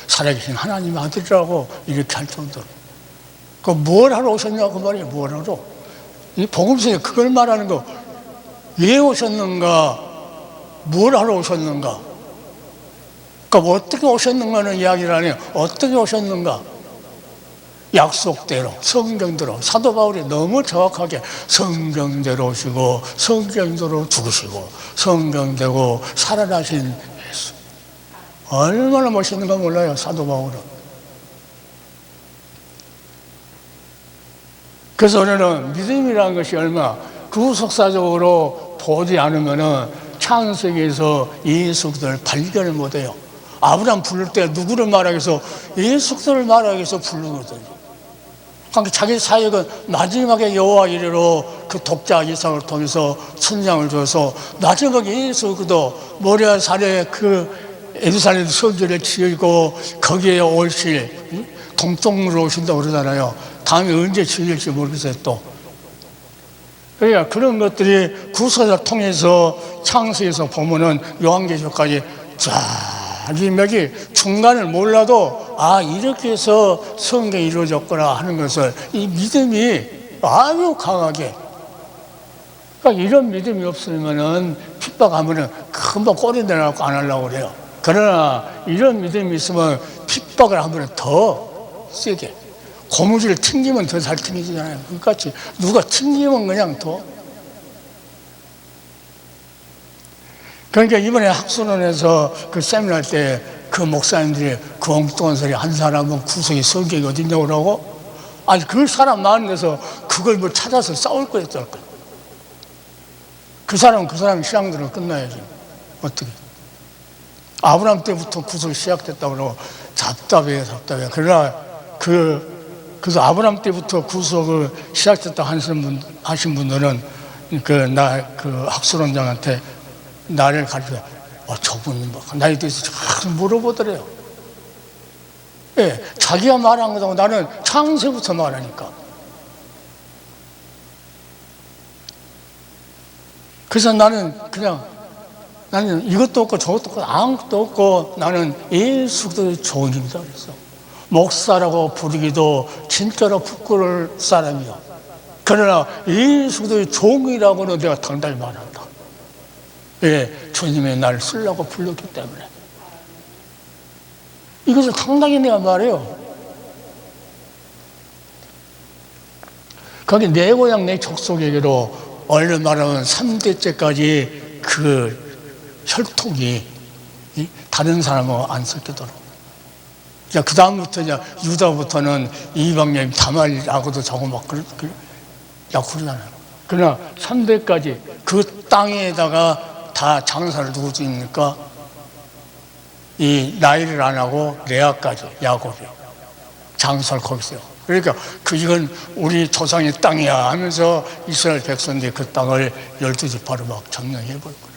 A: 살아계신 하나님의 아들이라고 이렇게 할 정도로. 그 뭘 하러 오셨냐고 그 말이에요. 뭘 하러? 이 복음서에 그걸 말하는 거. 왜 오셨는가? 뭘 하러 오셨는가? 그러니까 뭐 어떻게 오셨는가는 이야기를 안 해요. 어떻게 오셨는가? 약속대로, 성경대로. 사도 바울이 너무 정확하게 성경대로 오시고 성경대로 죽으시고 성경대로 살아나신 예수. 얼마나 멋있는가 몰라요, 사도 바울은. 그래서 우리는 믿음이라는 것이 얼마 구속사적으로 보지 않으면은 창세기에서 예수 그리스도를 발견을 못해요. 아브라함 부를 때 누구를 말하기 위해서 예수 그리스도를 말하기 위해서 부르거든요. 그러니까 자기 사역은 마지막에 여호와 이르러 그 독자 이삭을 통해서 천장을 줘서 마지막에 예수 그리스도 모리아 산에 그 예루살렘 성전을 지으고 거기에 오실 동쪽으로 오신다고 그러잖아요. 다음에 언제 지을지 모르겠어요, 또. 그러니까 그런 것들이 구속사를 통해서 창세에서 보면은 요한계시록까지 쫙 여기 중간을 몰라도 이렇게 해서 성경이 이루어졌구나 하는 것을 이 믿음이 아주 강하게. 그러니까 이런 믿음이 없으면은 핍박하면은 금방 꼬리 내려갖고 안 하려고 그래요. 그러나 이런 믿음이 있으면 핍박을 하면 더 세게. 고무줄을 튕기면 더 잘 튕기잖아요. 그같이 누가 튕기면 그냥 더. 그러니까 이번에 학술원에서 그 세미나 때 그 목사님들이 그 엉뚱한 소리 한 사람은 구속의 성경이 어딨냐고 그러고, 아니 그 사람 많은 데서 그걸 뭐 찾아서 싸울 거였을 거야. 그 사람 신앙들은 끝나야지. 어떻게? 아브라함 때부터 구속이 시작됐다고 그러고 답답해요. 그러나 그래서 아브라함 때부터 구속을 시작됐다 하신 분들은 그 학술원장한테 나를 가르쳐, 저분이 나에 대해서 자꾸 물어보더래요. 예, 자기가 말한 거고 나는 창세부터 말하니까. 그래서 나는 이것도 없고 저것도 없고 아무것도 없고 나는 예수 그리스도의 종입니다. 그래서 목사라고 부르기도 진짜로 부끄러울 사람이요. 그러나 예수 그리스도의 종이라고는 내가 당당히 말한다. 예, 주님의 나를 쓰려고 불렀기 때문에. 이것을 당당히 내가 말해요. 거기 내 고향 내 족속에게로 얼른 말하면 3대째까지 그 혈통이 다른 사람하고 안 섞이도록. 그 다음부터 유다부터는 이방인 다말이라고도 저거 막 그러잖아요. 그러나 3대까지 그 땅에다가 다 장사를 누구 지니까 이 나이를 안 하고 레아까지 야곱이요. 장사를 거기서. 그러니까 이건 우리 조상의 땅이야 하면서 이스라엘 백성들이 그 땅을 12지파로 막 점령해버릴 거예요.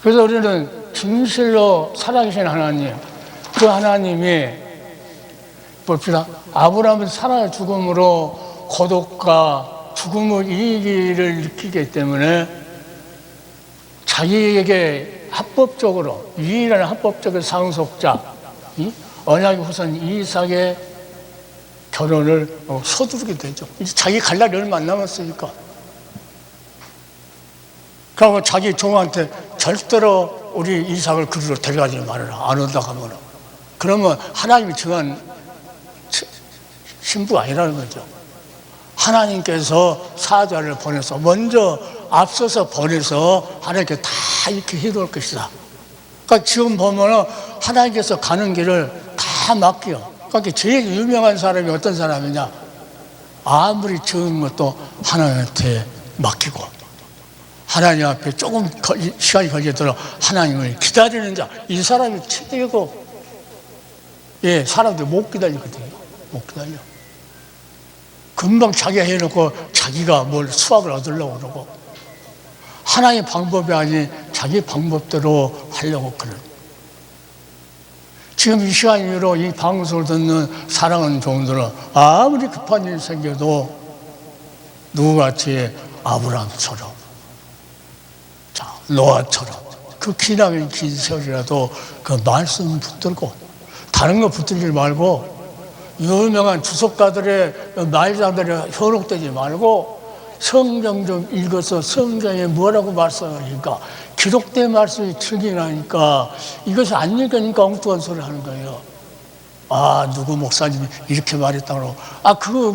A: 그래서 우리는 진실로 살아계신 하나님, 그 하나님이 봅시다. 아브라함은 살아 죽음으로 고독과 죽음을 이기를 느끼기 때문에 자기에게 합법적으로 유일한 합법적인 상속자 언약의 후손 이삭의 결혼을 서두르게 되죠. 자기 갈 날이 얼마 안 남았으니까. 그리고 자기 종한테 절대로 우리 이삭을 그리로 데려가지 말아라. 안 온다 하면. 그러면 하나님이 정한 신부가 아니라는 거죠. 하나님께서 사자를 보내서 먼저 앞서서 보내서 하나님께 다 이렇게 해놓을 것이다. 그러니까 지금 보면은 하나님께서 가는 길을 다 맡겨. 그러니까 제일 유명한 사람이 어떤 사람이냐? 아무리 적은 것도 하나님한테 맡기고 하나님 앞에 조금 시간이 걸리더라도 하나님을 기다리는 자, 이 사람이 최대고, 예, 사람들이 못 기다리거든요. 못 기다려. 금방 자기가 해놓고 자기가 뭘 수확을 얻으려고 그러고, 하나님의 방법이 아닌 자기 방법대로 하려고 그래요. 지금 이 시간 이후로 이 방송을 듣는 사랑하는 종들은 아무리 급한 일이 생겨도 누구같이 아브라함처럼, 자, 노아처럼 그 기나긴 긴 세월이라도 그 말씀 붙들고, 다른 거 붙들지 말고 유명한 주석가들의 말장들에 현혹되지 말고 성경 좀 읽어서 성경에 뭐라고 말씀하니까 기록된 말씀이 틀리나니까 이것을 안 읽으니까 엉뚱한 소리 하는 거예요. 아, 누구 목사님이 이렇게 말했다고. 아, 그거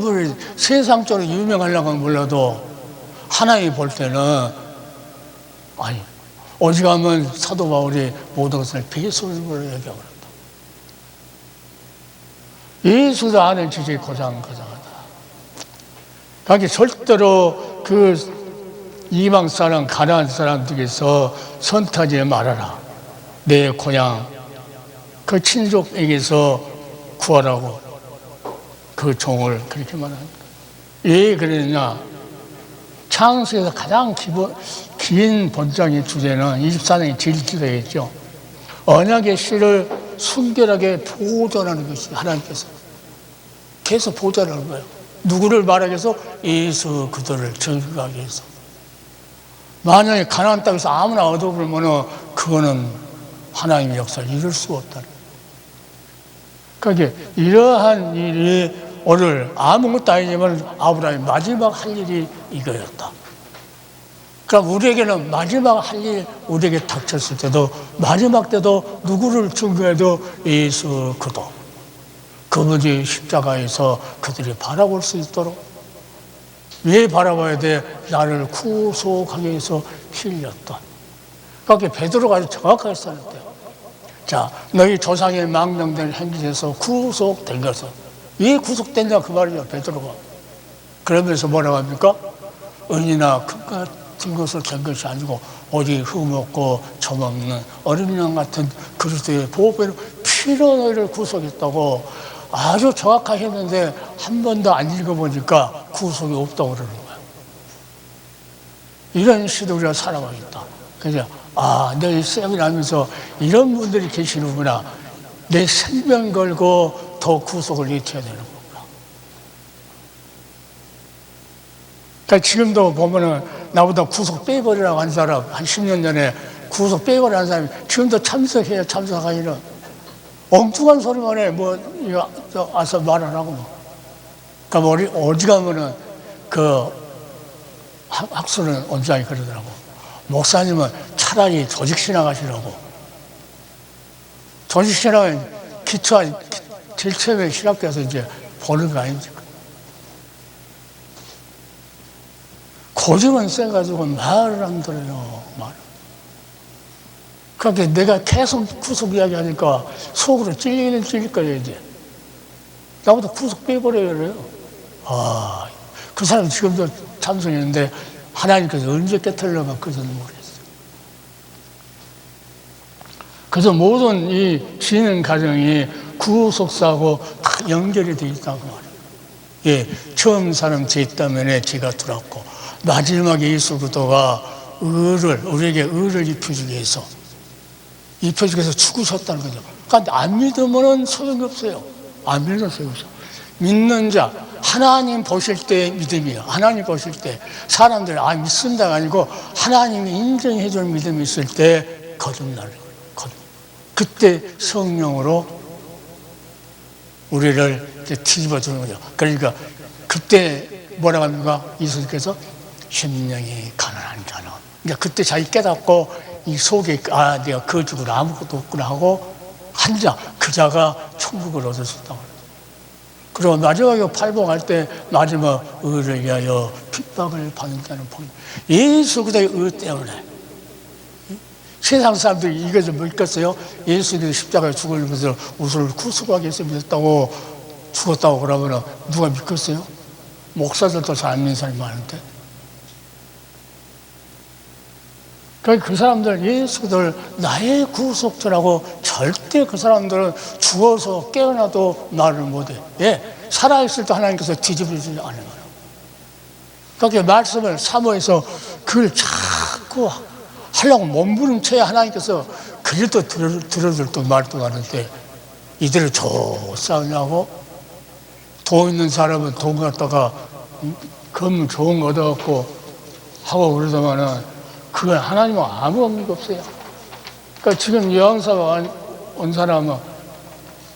A: 세상적으로 유명하려고 몰라도 하나님 볼 때는, 아니, 오직하면 사도 바울이 모든 것을 배설물로 얘기하고 그랬다. 예수도 아는 지식이 고장하다. 그러니까 절대로 그 이방 사람, 가나안 사람들에게서 선택하지 말아라. 내 고향, 그 친족에게서 구하라고 그 종을 그렇게 말합니다. 왜 그러느냐? 창세기에서 가장 긴 본장의 주제는 24장의 질주되겠죠. 언약의 씨를 순결하게 보존하는 것이 하나님께서 계속 보존하는 거예요. 누구를 말하기 위해서? 예수 그들을 정직하게 위해서. 만약에 가나안 땅에서 아무나 얻어버리면 그거는 하나님의 역사를 이룰 수가 없다. 그러니까 이러한 일이 오늘 아무것도 아니지만 아브라함이 마지막 할 일이 이거였다. 그럼 우리에게는 마지막 할 일, 우리에게 닥쳤을 때도 마지막 때도 누구를 증거해도 예수 그도, 그분이 십자가에서 그들이 바라볼 수 있도록. 왜 바라봐야 돼? 나를 구속하기 위해서 흘렸던. 그렇게 베드로가 아주 정확하게 써놨대요. 자, 너희 조상의 망령된 행실에서 구속된 것은. 왜 구속된다 그 말이죠, 베드로가. 그러면서 뭐라고 합니까? 은이나 금 같은 것을 된 것이 아니고 오직 흠없고 점없는 어린 양 같은 그리스도의 보배로 피로 너희를 구속했다고 아주 정확하게 했는데 한 번도 안 읽어보니까 구속이 없다고 그러는 거야. 이런 시대 우리가 살아가고 있다. 그래서 아, 내 세미나하면서 이런 분들이 계시는구나. 내 생명 걸고 더 구속을 익혀야 되는 거구나. 그러니까 지금도 보면은 나보다 구속 빼버리라고 한 사람, 한 10년 전에 구속 빼버리라는 사람이 지금도 참석해요, 참석하기는. 엉뚱한 소리만 해, 뭐, 와서 말하라고 뭐. 그러니까 어디 가면은 그 학술은 원장이 그러더라고. 목사님은 차라리 조직신앙 하시라고. 조직신앙은 기초한 제일 처음에 신학교에서 이제 보는 거 아닌지. 고집은 세가지고 말을 안 들어요, 말. 그러니까 내가 계속 구속 이야기하니까 속으로 찔릴 거예요, 이제. 나보다 구속 빼버려요, 그래요. 아, 그 사람 지금도 참석했는데 하나님께서 언제 깨트리려면 그것은 모르겠어요. 그래서 모든 이 지는 과정이 구속사하고 다 연결이 되어 있다고 말해요. 예, 처음 사람 죄 때문에 죄가 들어왔고, 마지막에 예수 그리스도가 우리에게 의를 입혀주기 위해서 죽으셨다는 거죠. 그러니까 안 믿으면 소용이 없어요. 안 믿으면 소용이 없어요. 믿는 자, 하나님 보실 때 믿음이에요. 하나님 보실 때 사람들 믿습니다가 아니고 하나님이 인정해 줄 믿음이 있을 때 거듭나는 거예요. 그때 성령으로 우리를 뒤집어 주는 거죠. 그러니까 그때 뭐라고 합니까? 예수님께서 심령이 가난한 자는, 그러니까 그때 자기 깨닫고 이 속에 내가 거죽으로 아무것도 없구나 하고 한 자, 그 자가 천국을 얻을 수 있다고. 그리고 마지막에 팔복할 때 마지막 의를 위하여 핍박을 받는 자는 복. 예수 그리스도의 의 때문에. 세상 사람들이 이거 좀 믿겠어요? 예수님이 십자가에 죽을 것을 우리를 구속하기 위해서 믿었다고 죽었다고 그러면 누가 믿겠어요? 목사들도 잘 안 믿는 사람이 많은데. 그러니까 그 사람들 예수들 나의 구속주라고 절대 그 사람들은 죽어서 깨어나도 말을 못해. 예, 살아있을 때 하나님께서 뒤집어주지 않은 거예요. 그러니까 말씀을 사모해서 그걸 자꾸 하려고 몸부림쳐야 하나님께서 그래도 들어줄 또 말도 하는데 이들을 싸우냐고. 돈 있는 사람은 돈 갖다가 그러면 좋은 거 얻어갖고 하고 그러더만은 그건 하나님은 아무 의미가 없어요. 그러니까 지금 여왕사가 온 사람은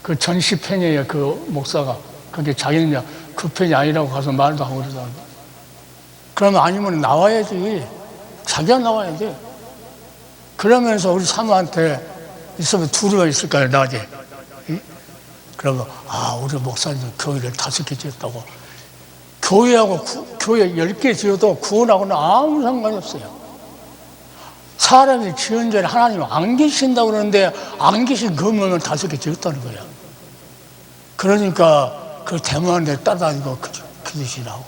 A: 그 전시 팬이에요. 그 목사가. 그게 자기는 그 팬이 아니라고 가서 말도 하고 그러더라고요. 그러면 아니면 나와야지. 자기가 나와야 돼. 그러면서 우리 사모한테 있으면 두려워 있을 거야, 낮에. 그러면, 우리 목사님 교회를 5개 지었다고. 교회하고 교회 10개 지어도 구원하고는 아무 상관이 없어요. 사람이 지은 죄를 하나님 안 계신다고 그러는데 안 계신 건물을 5개 지었다는 거야. 그러니까 그 대만에 따라다니고 기도시라고.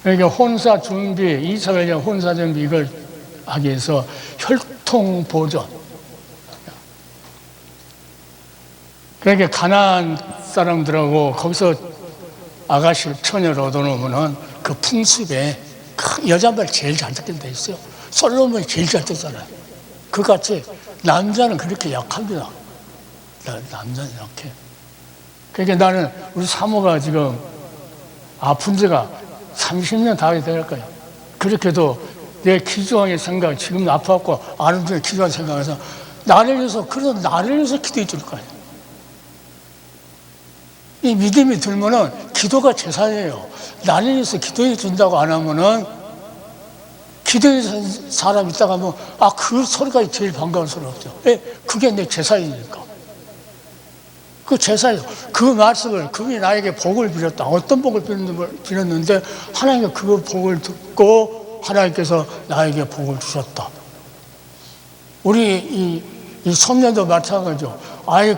A: 그러니까 혼사 준비, 이스라엘 혼사 준비 이걸 하기 위해서 혈통 보존. 그러니까 가나안 사람들하고 거기서 아가씨 처녀를 얻어놓으면은 그 풍습에 여자말 제일 잘 듣게 돼 있어요. 솔로몬이 제일 잘 듣잖아요. 그같이 남자는 그렇게 약합니다. 남자는 약해. 그러니까 나는 우리 사모가 지금 아픈 지가 30년 다 될 거예요. 그렇게도 내 기도하는 생각, 지금 아파갖고 아는 중에 기도하는 생각에서 나를 위해서, 그래서 나를 위해서 기도해 줄 거예요. 이 믿음이 들면은 기도가 재산이에요. 나를 위해서 기도해 준다고 안 하면은 기도해 준 사람 있다가 하면 그 소리가 제일 반가운 소리 없죠. 그게 내 재산이니까. 그 제사에서 그 말씀을, 그게 나에게 복을 빌었다. 어떤 복을 빌었는데 하나님께 그 복을 듣고 하나님께서 나에게 복을 주셨다. 우리 이 손녀도 마찬가지죠.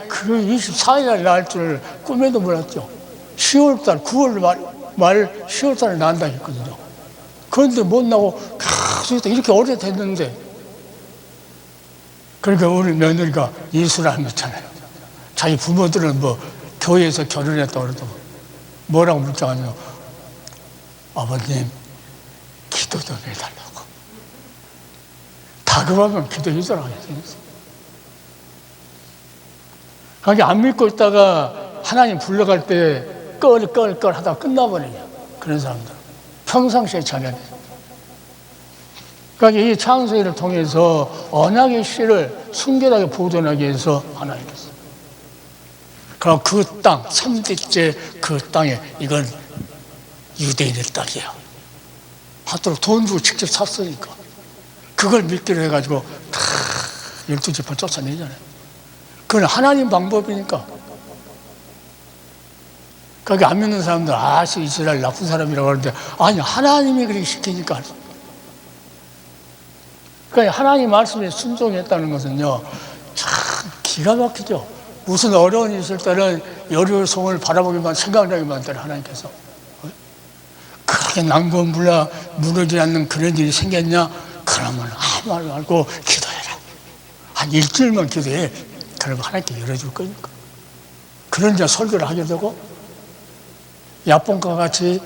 A: 그 24일날 날 줄 꿈에도 몰랐죠. 10월달, 9월 말 10월달에 난다 했거든요. 그런데 못 나고 계속 이렇게 오래됐는데, 그러니까 우리 며느리가 예수를 안 믿잖아요. 자기 부모들은 교회에서 결혼했다고 그러더니 뭐라고 묻자면요. 아버님, 기도 좀 해달라고. 다급하면 기도해주라고 했어요. 그러니까 안 믿고 있다가 하나님 불러갈 때 껄껄껄 하다가 끝나버려요. 그런 사람들. 평상시에 자기한테. 그러니까 이 창세기를 통해서 언약의 씨를 순결하게 보존하기 위해서 하나님께서. 그럼 그 땅, 3대째 그 땅에 이건 유대인의 땅이야. 하도록 돈 주고 직접 샀으니까. 그걸 믿기로 해가지고 다 12지파 쫓아내잖아요. 그건 하나님 방법이니까. 그러니까 안 믿는 사람들, 이스라엘 나쁜 사람이라고 하는데, 아니, 하나님이 그렇게 시키니까. 그러니까 하나님 말씀에 순종했다는 것은요, 참 기가 막히죠. 무슨 어려움이 있을 때는 여리고성을 바라보기만 생각나게 만들어 하나님께서. 그렇게 난공불락 무너지지 않는 그런 일이 생겼냐? 그러면 아무 말 말고 기도해라. 한 일주일만 기도해. 그러면 하나님께 열어줄 거니까. 그런 이제 설교를 하게 되고, 야뽕과 같이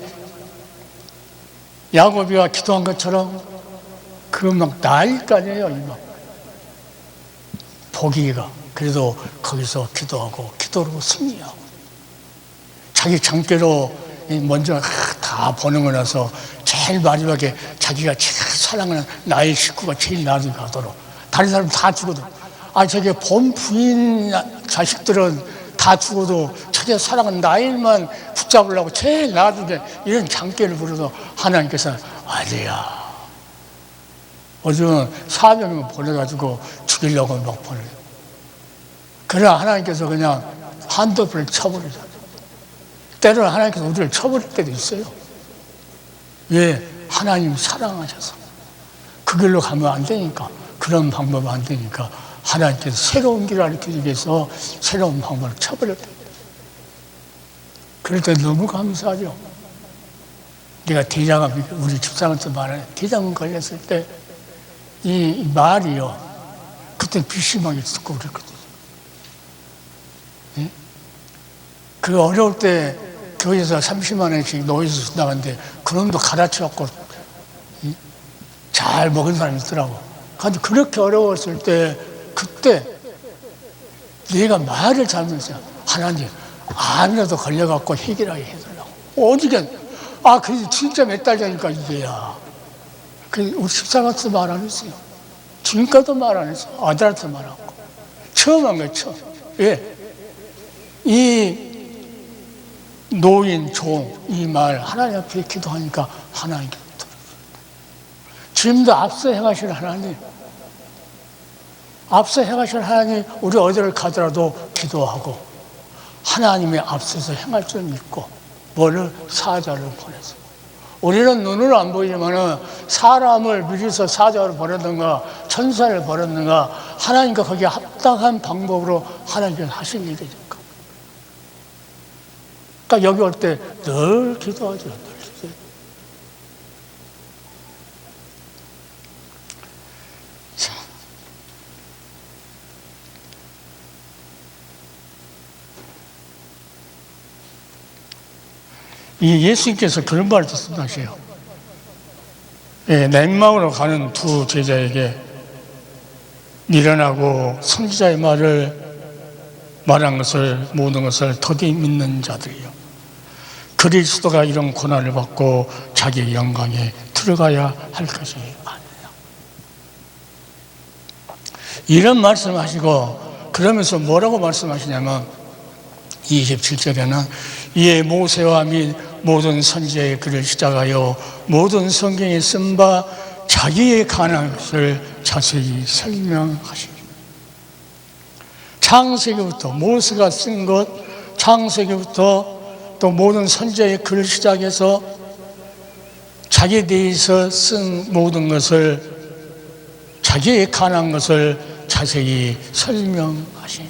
A: 야곱이가 기도한 것처럼 그 막 나일까지예요. 막 보기가. 그래도 거기서 기도하고 기도로 승리하고 자기 장께로 먼저 다 보내고 나서 제일 마지막에 자기가 제일 사랑하는 나의 식구가 제일 나중에 가도록. 다른 사람 다 죽어도 저게 본 부인 자식들은 다 죽어도 자기가 사랑하는 나일만 붙잡으려고 제일 나중에 이런 장께를 부려서 하나님께서 아니야. 어제는 400명 보내가지고 죽이려고 막 보내요. 그러나 하나님께서 그냥 한꺼번에 쳐버리죠. 때로는 하나님께서 우리를 쳐버릴 때도 있어요. 왜? 하나님 사랑하셔서. 그 길로 가면 안 되니까, 그런 방법은 안 되니까 하나님께서 새로운 길을 알려주기 위해서 새로운 방법을 쳐버렸다. 그럴 때 너무 감사하죠. 내가 대장암, 우리 집사람한테 말해, 대장암 걸렸을 때 이 말이요, 그때 비심하게 듣고 그랬거든요. 예? 그 어려울 때 교회에서 30만 원씩 노예수 준다는데 그놈도 갈아치웠고 잘 먹은 사람이 있더라고. 그런데 그렇게 어려웠을 때 그때 내가 말을 잘못했어요. 하나님 암이라도 걸려갖고 해결하게 해달라고. 어디게 그게 진짜 몇 달 전이니까 이게야. 우리 집사람한테 말 안 했어요. 지금까지도 말 안 했어요. 아들한테 말하고. 처음 한 거예요, 처음. 예. 이 노인, 종, 이 말 하나님 앞에 기도하니까 하나님께서 들어주셨다. 지금도 앞서 행하실 하나님, 앞서 행하실 하나님, 우리 어디를 가더라도 기도하고 하나님의 앞서서 행할 줄 믿고 뭐를 사자를 보내서 우리는 눈으로 안 보이지만 사람을 미리서 사자로 보내든가 천사를 보내든가 하나님과 거기에 합당한 방법으로 하나님께서 하신 일이니까. 그러니까 여기 올 때 늘 기도하죠. 늘 기도해요. 자. 이 예수님께서 그런 말을 말씀하세요. 엠마오로 가는 두 제자에게 미련하고 선지자의 말을 말한 것을 모든 것을 더디 믿는 자들이요. 그리스도가 이런 고난을 받고 자기의 영광에 들어가야 할 것이 아니냐. 이런 말씀하시고 그러면서 뭐라고 말씀하시냐면 27절에는 이에 모세와 및 모든 선지자의 글을 시작하여 모든 성경에 쓴 바 자기에 관한 것을 자세히 설명하시니 창세기부터 모세가 쓴 것, 창세기부터 또 모든 선지자의 글을 시작해서 자기에 대해서 쓴 모든 것을 자기에 관한 것을 자세히 설명하시니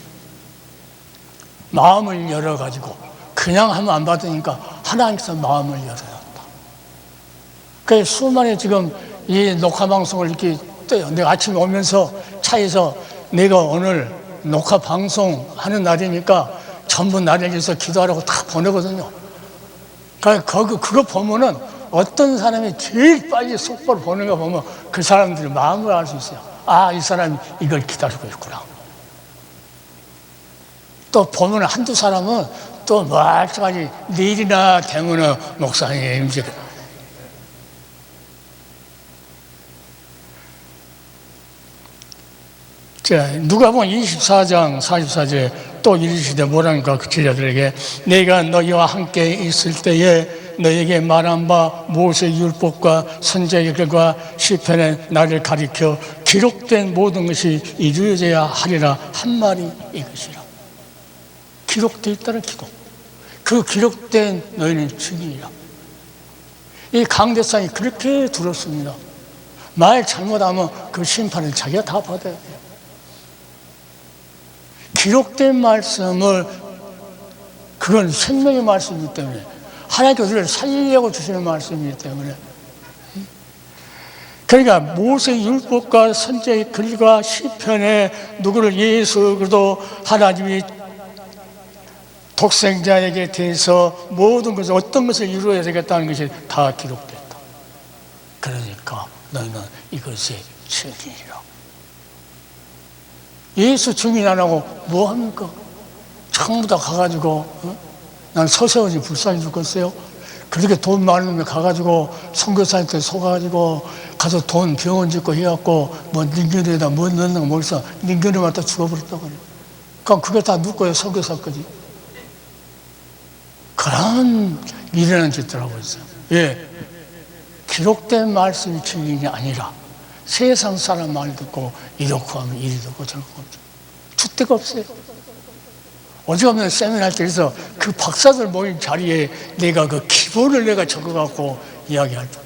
A: 마음을 열어가지고 그냥 하면 안 받으니까 하나님께서 마음을 열어야 한다. 그래서 수많이 지금 이 녹화방송을 이렇게 떠요. 내가 아침에 오면서 차에서 내가 오늘 녹화방송 하는 날이니까 전부 나를 위해서 기도하라고 다 보내거든요. 그러니까 그거 보면은 어떤 사람이 제일 빨리 속보를 보내는 거 보면 그 사람들의 마음을 알 수 있어요. 이 사람이 이걸 기다리고 있구나. 또 보면 한두 사람은 또 멀쩡하지 내일이나 되면은 목사님 이제 자, 누가복음 24장 44절에 또 이르시되 뭐라니까 그 제자들에게 내가 너희와 함께 있을 때에 너희에게 말한 바 모세 율법과 선지자의 글과 시편에 나를 가리켜 기록된 모든 것이 이루어져야 하리라 한 말이 이것이라. 기록되어 있다는 기록. 그 기록된 너희는 증인이라. 이 강대상이 그렇게 두렵습니다. 말 잘못하면 그 심판을 자기가 다 받아야 돼요. 기록된 말씀을 그건 생명의 말씀이기 때문에 하나님께서 우리를 살리려고 주시는 말씀이기 때문에 그러니까 모세 율법과 선지자의 글과 시편에 누구를 예수 그리스도 하나님이 독생자에게 대해서 모든 것을 어떤 것을 이루어야 되겠다는 것이 다 기록됐다. 그러니까 너희는 이것이 증인이라. 예수 증인 안 하고 뭐 합니까? 전부 다 가가지고 난 서세원이 불쌍히 죽겠어요. 그렇게 돈 많으면 가가지고 선교사한테 속아가지고 가서 돈 병원 짓고 해갖고 뭐 닌견에다 뭐 넣는 거 뭐있어 닌견에 갖다 죽어버렸다고 그래. 그럼 그게 다 누구예요? 선교사 거지. 그런 미련한 짓들 하고 있어요. 예. 기록된 말씀이 증인이 아니라 세상 사람 말 듣고 이렇고 하면 이리 듣고 저렇고 하면 줏대가 없어요. 어젯밤에 세미나 때에서 그 박사들 모인 자리에 내가 그 기본을 내가 적어갖고 이야기할 때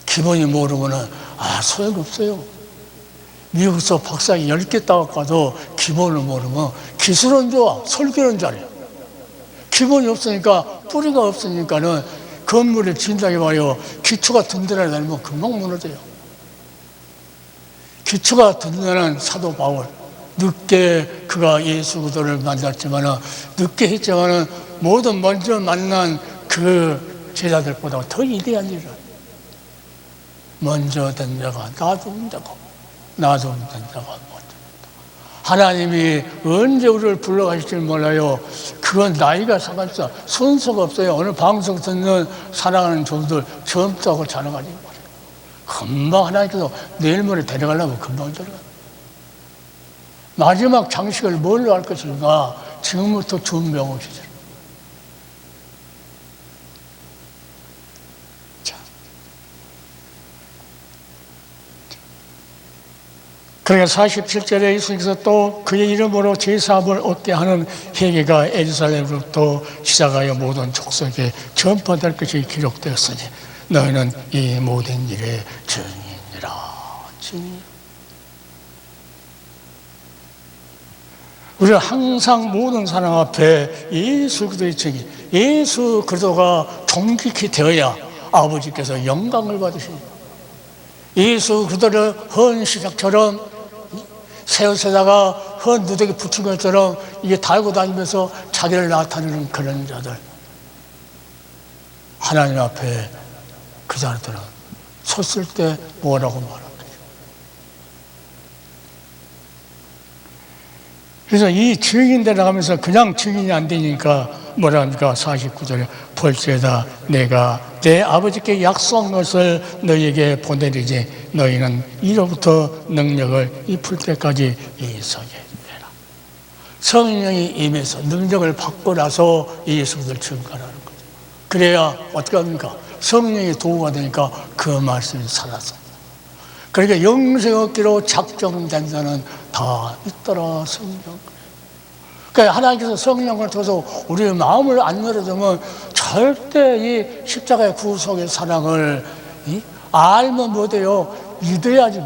A: 기본이 모르고는 소용이 없어요. 미국에서 박사 10개 따갖고도 기본을 모르면 기술은 좋아, 설계는 잘해. 기본이 없으니까, 뿌리가 없으니까는 건물을 진작에 봐요. 기초가 든든하지 않으면 금방 무너져요. 기초가 든든한 사도 바울, 늦게 그가 예수 그리스도를 만났지만은, 늦게 했지만은 모든 먼저 만난 그 제자들보다 더 위대한 일을 먼저 된 자가 나중 자고 나중 된 자가 먼저. 하나님이 언제 우리를 불러가실지 몰라요. 그건 나이가 상관없어. 순서가 없어요. 오늘 방송 듣는 사랑하는 종들 젊다고 자랑하지 말아요. 금방 하나님께서 내일 모레 데려가려면 금방 데려가. 마지막 장식을 뭘로 할 것인가 지금부터 준비하고 계세요. 그러니까 47절에 예수님께서 또 그의 이름으로 제사함을 얻게 하는 회개가 예루살렘으로부터 시작하여 모든 족속에 전파될 것이 기록되었으니 너희는 이 모든 일의 증인이라. 증인. 우리는 항상 모든 사람 앞에 예수 그리스도의 증인, 예수 그리스도가 정직히 되어야 아버지께서 영광을 받으십니다. 예수 그리스도를 헌 시작처럼 새옷에다가 헌 누더기 붙인 것처럼 이게 달고 다니면서 자기를 나타내는 그런 자들, 하나님 앞에 그 자들은 섰을 때 뭐라고 말합니까? 그래서 이 증인들 나가면서 그냥 증인이 안 되니까 뭐라 합니까? 49절에 볼지어다 내가 내 아버지께 약속한 것을 너희에게 보내리지 너희는 이로부터 능력을 입을 때까지 이석에 해라. 성령이 임해서 능력을 받고 나서 예수를 증거하는 거죠. 그래야 어떻게 합니까? 성령이 도구가 되니까 그 말씀이 살아서. 그러니까 영생 얻기로 작정된 자는 다 있더라 성령. 그러니까 하나님께서 성령을 통해서 우리의 마음을 안 열어주면 절대 이 십자가의 구속의 사랑을 알면 못해요. 믿어야지.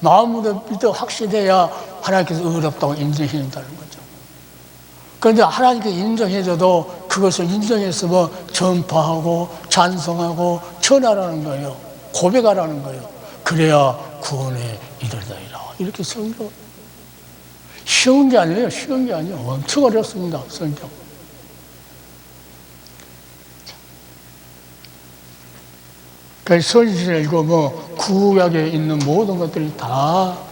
A: 마음으로 믿어 확신해야 하나님께서 의롭다고 인정해 준다는 거죠. 그런데 하나님께서 인정해줘도 그것을 인정했으면 전파하고 찬송하고 전하라는 거예요. 고백하라는 거예요. 그래야 구원에 이르리라. 이렇게 성경. 쉬운 게 아니에요. 쉬운 게 아니에요. 엄청 어렵습니다. 성경. 그래서 서지를 읽으면 구약에 있는 모든 것들이 다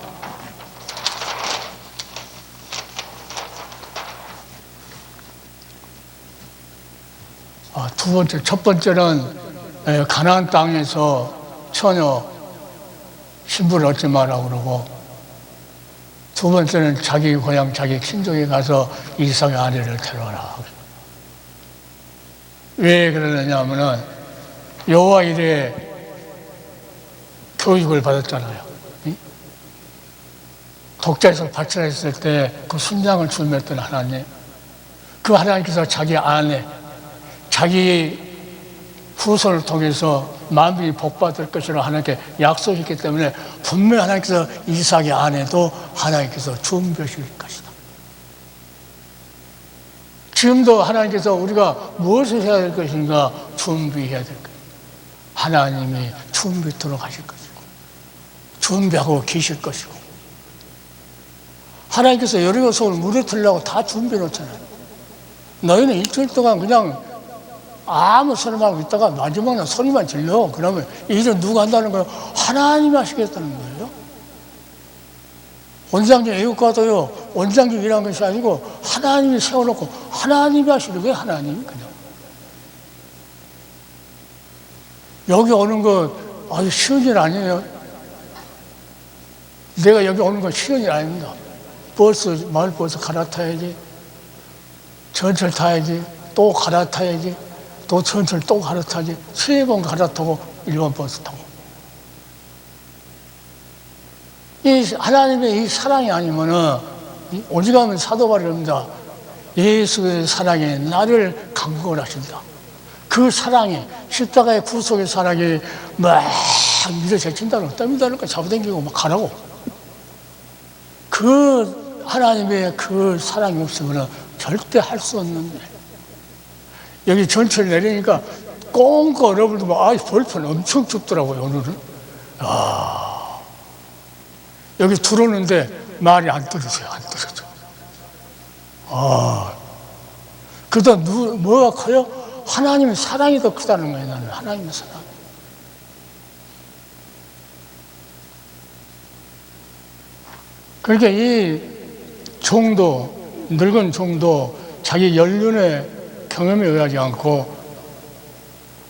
A: 두 번째, 첫 번째는 가나안 땅에서 처녀 신부를 얻지 마라고 그러고, 두 번째는 자기 고향, 자기 친족에 가서 이삭의 아내를 데려와라. 왜 그러느냐 하면은 여호와 이래 교육을 받았잖아요. 독자에서 발달했을 때 그 순장을 줄맸던 하나님, 그 하나님께서 자기 아내, 자기 후손을 통해서 만민이 복받을 것이라고 하나님께 약속했기 때문에 분명히 하나님께서 이삭의 아내도 하나님께서 준비하실 것이다. 지금도 하나님께서 우리가 무엇을 해야 될 것인가 준비해야 될 것이다. 하나님이 준비토록 하실 것이고 준비하고 계실 것이고, 하나님께서 여리고 성을 무너뜨리려고 다 준비해 놓잖아요. 너희는 일주일 동안 그냥 아무 소리만 하고 있다가 마지막에 소리만 질러. 그러면 이 일을 누가 한다는 거예요? 하나님이 하시겠다는 거예요. 원장님 애국가도요, 원장님 일한 것이 아니고 하나님이 세워놓고 하나님이 하시는 거예요. 하나님이 그냥. 여기 오는 거 아주 쉬운 일 아니에요. 내가 여기 오는 거 쉬운 일 아닙니다. 마을버스 갈아타야지, 전철 타야지, 또 갈아타야지, 또 전철 또 갈아타지, 3번 갈아타고 1번 버스 타고. 이 하나님의 이 사랑이 아니면은 오직하면 사도 바울입니다. 예수의 사랑에 나를 강권하신다. 그 사랑이, 십자가의 구속의 사랑이 막 밀어제친다는 떠민다는 거 잡아당기고 막 가라고. 그 하나님의 그 사랑이 없으면 절대 할 수 없는데, 여기 전철 내리니까 꽁꽁 얼어붙고, 벌판 엄청 춥더라고요, 오늘은. 여기 들어오는데 말이 안 떨어져요, 안 떨어져. 그다음 뭐가 커요? 하나님의 사랑이 더 크다는 거예요, 나는. 하나님의 사랑. 그러니까 이 종도, 늙은 종도 자기 연륜의 경험에 의하지 않고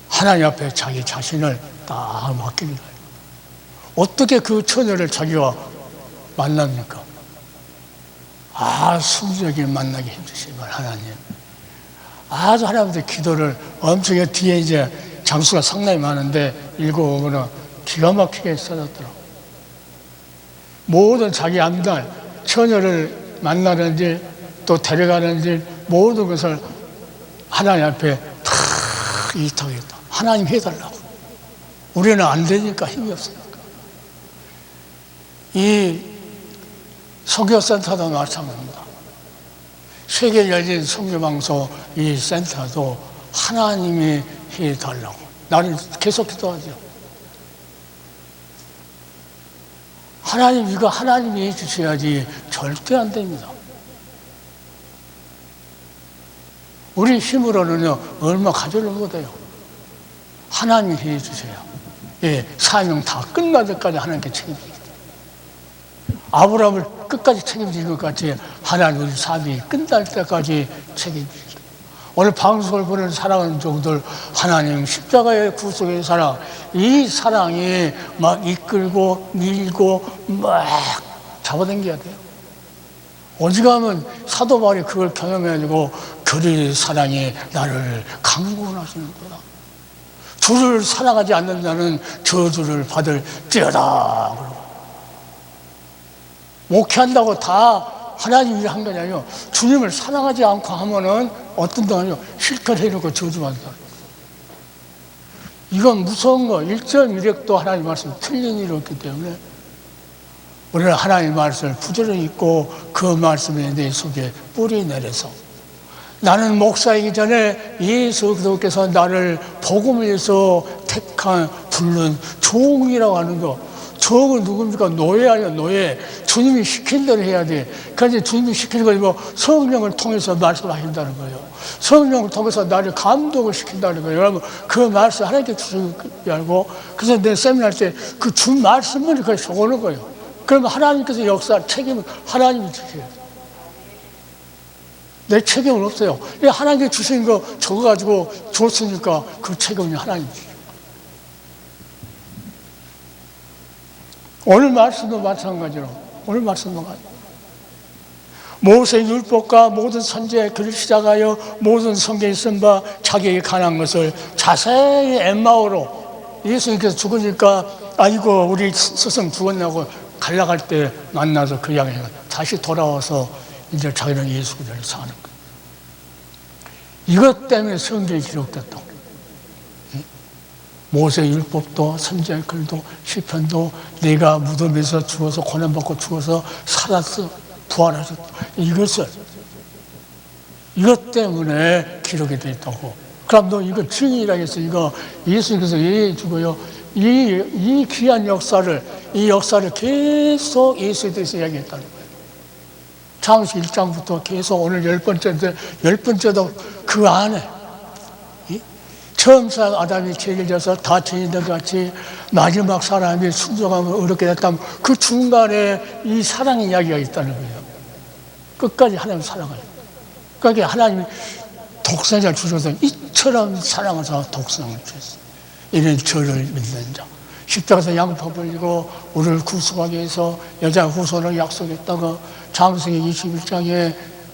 A: 하나님 앞에 자기 자신을 딱 맡깁니다. 어떻게 그 처녀를 자기가 만납니까? 순수하게 만나게 해주시면 하나님. 아주 하나님의 기도를 엄청, 뒤에 이제 장수가 상당히 많은데 읽어보면 기가 막히게 써놨더라고. 모든 자기 앞날, 처녀를 만나는 일, 또 데려가는 일, 모든 것을 하나님 앞에 다 이탁했다. 하나님 해달라고. 우리는 안 되니까, 힘이 없으니까. 이 선교센터도 마찬가지입니다. 세계 열린 선교방송 이 센터도 하나님이 해달라고. 나는 계속 기도하죠. 하나님, 이거 하나님이 해주셔야지 절대 안 됩니다. 우리 힘으로는요, 얼마 가져를 못해요. 하나님이 해주셔야. 사명 다 끝날 때까지 하나님께 책임집니다. 아브라함을 끝까지 책임질 것 같이 하나님 우리 삶이 끝날 때까지 책임집니다. 오늘 방송을 보는 사랑하는 종들, 하나님 십자가의 구속의 사랑, 이 사랑이 막 이끌고 밀고 막 잡아당겨야 돼요. 오직하면 사도 바울이 그걸 경험해가지고 그의 사랑이 나를 강권하시는구나. 주를 사랑하지 않는 자는 저주를 받을지어다. 목회한다고 다 하나님이 한 게 아니에요. 주님을 사랑하지 않고 하면은 어떤 동안요, 실컷 해놓고 저주받는다. 이건 무서운 거. 1.1핵도 하나님 말씀 틀린 일이 없기 때문에 우리는 하나님 말씀을 부지런히 읽고 그 말씀에 내 속에 뿌리 내려서, 나는 목사이기 전에 예수 그리스도께서 나를 복음을 위해서 택한 부른 종이라고 하는 거. 종은 누굽니까? 노예 아니야, 노예. 주님이 시킨 대로 해야 돼. 그래서 주님이 시키는 거 이거 성령을 통해서 말씀하신다는 거예요. 성령을 통해서 나를 감동을 시킨다는 거예요. 여러분, 그 말씀 하나님께 주시는 줄 알고, 그래서 내 세미나 때 그 준 말씀을 그걸 적어놓은 거예요. 그러면 하나님께서 역사, 책임을 하나님이 지켜야 돼요. 내 책임은 없어요. 하나님께 주신 거 적어가지고 줬으니까 그 책임은 하나님이 지켜요. 오늘 말씀도 마찬가지로, 오늘 말씀도 마찬가지로. 모세의 율법과 모든 선지의 글을 시작하여 모든 성경에 쓴 바 자기에게 관한 것을 자세히 엠마오로, 예수님께서 죽으니까 아이고 우리 스승 죽었냐고 갈라갈 때 만나서 그 이야기가 다시 돌아와서 이제 자기는 예수 그리스도를 사는 거예요. 이것 때문에 성경이 기록됐다고. 모세의 율법도 선지의 글도 시편도 내가 무덤에서 죽어서 고난받고 죽어서 살았어 부활하셨다. 이것 때문에 기록이 되어 있다고. 그럼 너 이거 증인이라 했어. 이거 예수님께서 왜 죽어요? 이 귀한 역사를, 이 역사를 계속 예수에 대해서 이야기했다는 거예요. 창세기 1장부터 계속 오늘 10번째인데 10번째도 그 안에 처음 산 아담이 죄를 져서 다 죄인들 같이 마지막 사람이 순종하면 어렵게 됐다면 그 중간에 이 사랑의 이야기가 있다는 거예요. 끝까지 하나님 사랑을. 그러니까 하나님이 독생자를 주셔서 이처럼 사랑하셔서 독생을 주셨어요. 이는 저를 믿는 자. 십자가에서 양파 벌리고 우리를 구속하기 위해서 여자 후손을 약속했다가 창세기 21장에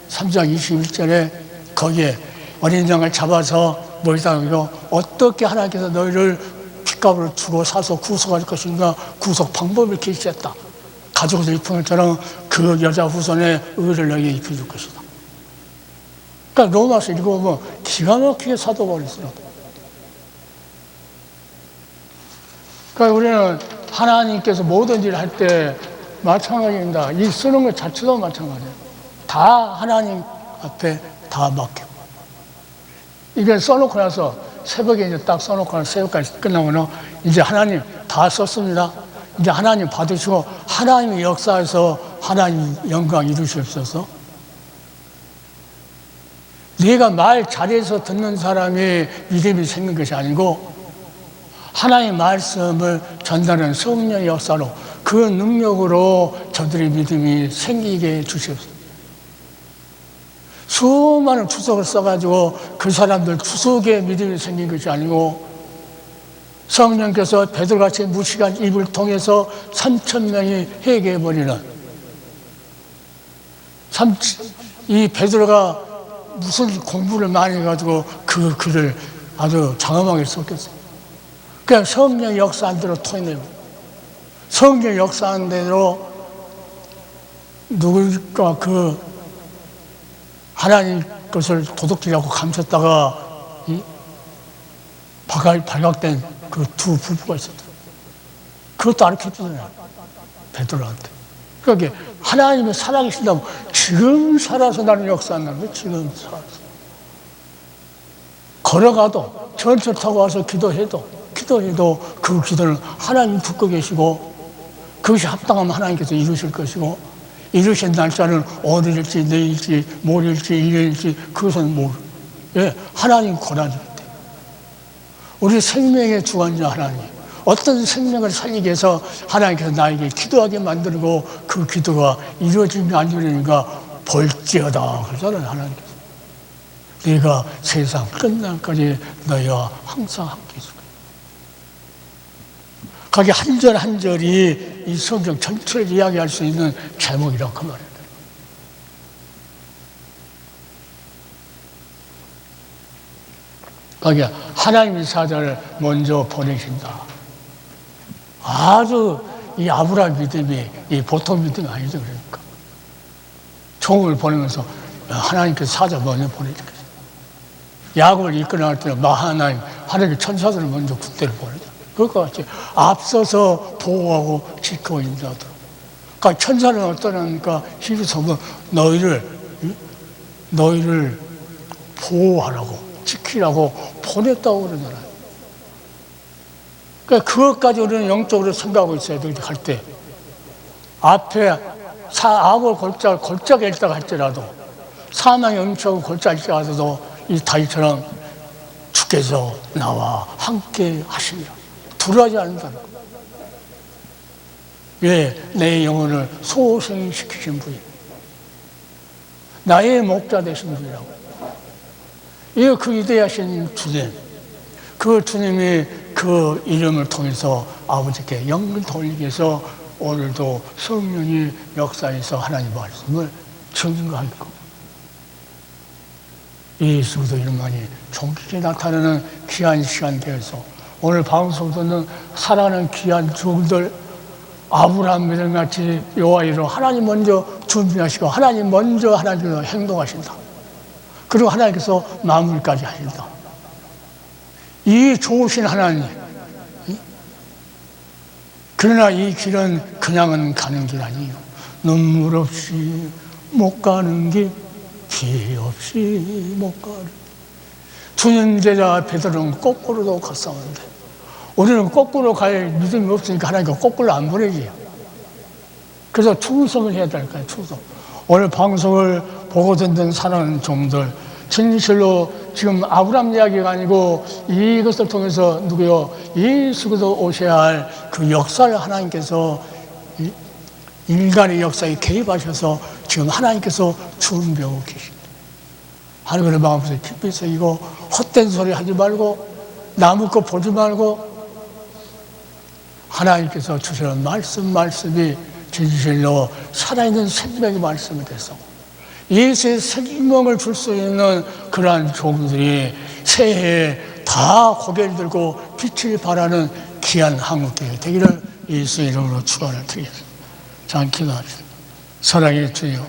A: 3장 21절에 거기에 어린 양을 잡아서 뭐이다고 어떻게 하나님께서 너희를 핏값으로 주고 사서 구속할 것인가 구속 방법을 계시했다. 가족에서 입힌 것처럼 그 여자 후손의 의를 너희에 입혀줄 것이다. 그러니까 로마서 읽어보면 기가 막히게 사도 바울이 쓰는 거예요. 그러니까 우리는 하나님께서 모든 일을 할 때 마찬가지입니다. 이 쓰는 것 자체도 마찬가지예요. 다 하나님 앞에 다 맡기고. 이게 써놓고 나서 새벽에 이제 딱 써놓고 나서 새벽까지 끝나면 이제 하나님 다 썼습니다. 이제 하나님 받으시고 하나님의 역사에서 하나님 영광 이루시옵소서. 네가 말 잘해서 듣는 사람이 믿음이 생긴 것이 아니고 하나님의 말씀을 전달하는 성령의 역사로 그 능력으로 저들의 믿음이 생기게 주시옵소서. 수많은 추석을 써가지고 그 사람들 추석에 믿음이 생긴 것이 아니고 성령께서 베드로같이 무식한 입을 통해서 3,000명이 회개해버리는 이 베드로가 무슨 공부를 많이 해가지고 그 글을 아주 장엄하게 썼겠어요. 그냥 성령 역사한 대로 토해내고 성령 역사한 대로 누굴까 그 하나님 것을 도둑질하고 감췄다가 발각된 그 두 부부가 있었다. 그것도 가르쳐주잖아요. 베드로한테. 그러니까 하나님이 살아계신다면 지금 살아서 나는 역사한다는 지금 살아서. 걸어가도 전철 타고 와서 기도해도 그 기도는 하나님 듣고 계시고 그것이 합당하면 하나님께서 이루실 것이고 이루신 날짜는 오늘일지 내일일지 모레일지 일요일일지 그것은 하나님 권한이기 때문에 우리 생명의 주관자 하나님 어떤 생명을 살리기 위해서 하나님께서 나에게 기도하게 만들고 그 기도가 이루어지면 안 이루어지니까 볼지어다 그러잖아요. 하나님께서 네가 세상 끝날까지 너희와 항상 함께 있을 거야. 거기 한 절 한 절이 이 성경 전체를 이야기할 수 있는 제목이라고 그 말이에요. 거기 하나님의 사자를 먼저 보내신다. 아주 이 아브라함 믿음이 이 보통 믿음이 아니죠. 그러니까 종을 보내면서 하나님께서 사자 먼저 보내주겠어요. 야곱을 이끌어 나갈 때는 마하나님 하나님의 천사들을 먼저 군대를 보내죠. 그것과 같이 앞서서 보호하고 지키고 인도하도록. 그러니까 천사는 어떠냐니까 히브리서 보면 너희를 보호하라고 지키라고 보냈다고 그러잖아요. 그러니까 그것까지 우리는 영적으로 생각하고 있어야 돼. 갈 때 앞에 아무 골짜기에 있다가 할지라도 사망의 음침하고 골짜기에 있다가도 이 다윗처럼 주께서 나와 함께 하시리라. 두려워하지 않는다는 거. 왜? 내 영혼을 소생시키신 분이 나의 목자 되신 분이라고. 이거 그 위대하신 주님, 그 주님이 그 이름을 통해서 아버지께 영을 돌리기 위해서 오늘도 성령이 역사에서 하나님 말씀을 증거하고 예수 그리스도 이름만이 종기게 나타나는 귀한 시간 되어서 오늘 방송 듣는 사랑하는 귀한 종들 아브라함 믿음같이 여호와이로 하나님 먼저 준비하시고 하나님 먼저 하나님께서 행동하신다. 그리고 하나님께서 마무리까지 하신다. 이 좋으신 하나님. 그러나 이 길은 그냥은 가는 길 아니에요. 눈물 없이 못 가는 길, 피 없이 못 가는 주님 제자 베드로는 거꾸로도 걷어오는데 우리는 거꾸로 갈 믿음이 없으니까 하나님께서 거꾸로 안 보내지. 그래서 충성을 해야 될까요? 충성. 오늘 방송을 보고 듣는 사랑하는 종들 진실로 지금 아브라함 이야기가 아니고 이것을 통해서 누구요? 예수 그리스도 오셔야 할 그 역사를 하나님께서 인간의 역사에 개입하셔서 지금 하나님께서 준비하고 계십니다. 하나님의 마음속에 깊이 새기고 헛된 소리 하지 말고 남의 거 보지 말고 하나님께서 주시는 말씀이 진실로 살아있는 생명의 말씀이 돼서 예수의 생명을 줄 수 있는 그러한 종들이 새해에 다 고개를 들고 빛을 발하는 귀한 한국교회 되기를 예수의 이름으로 축원을 드리겠습니다. 자, 기도합시다. 사랑의 주여,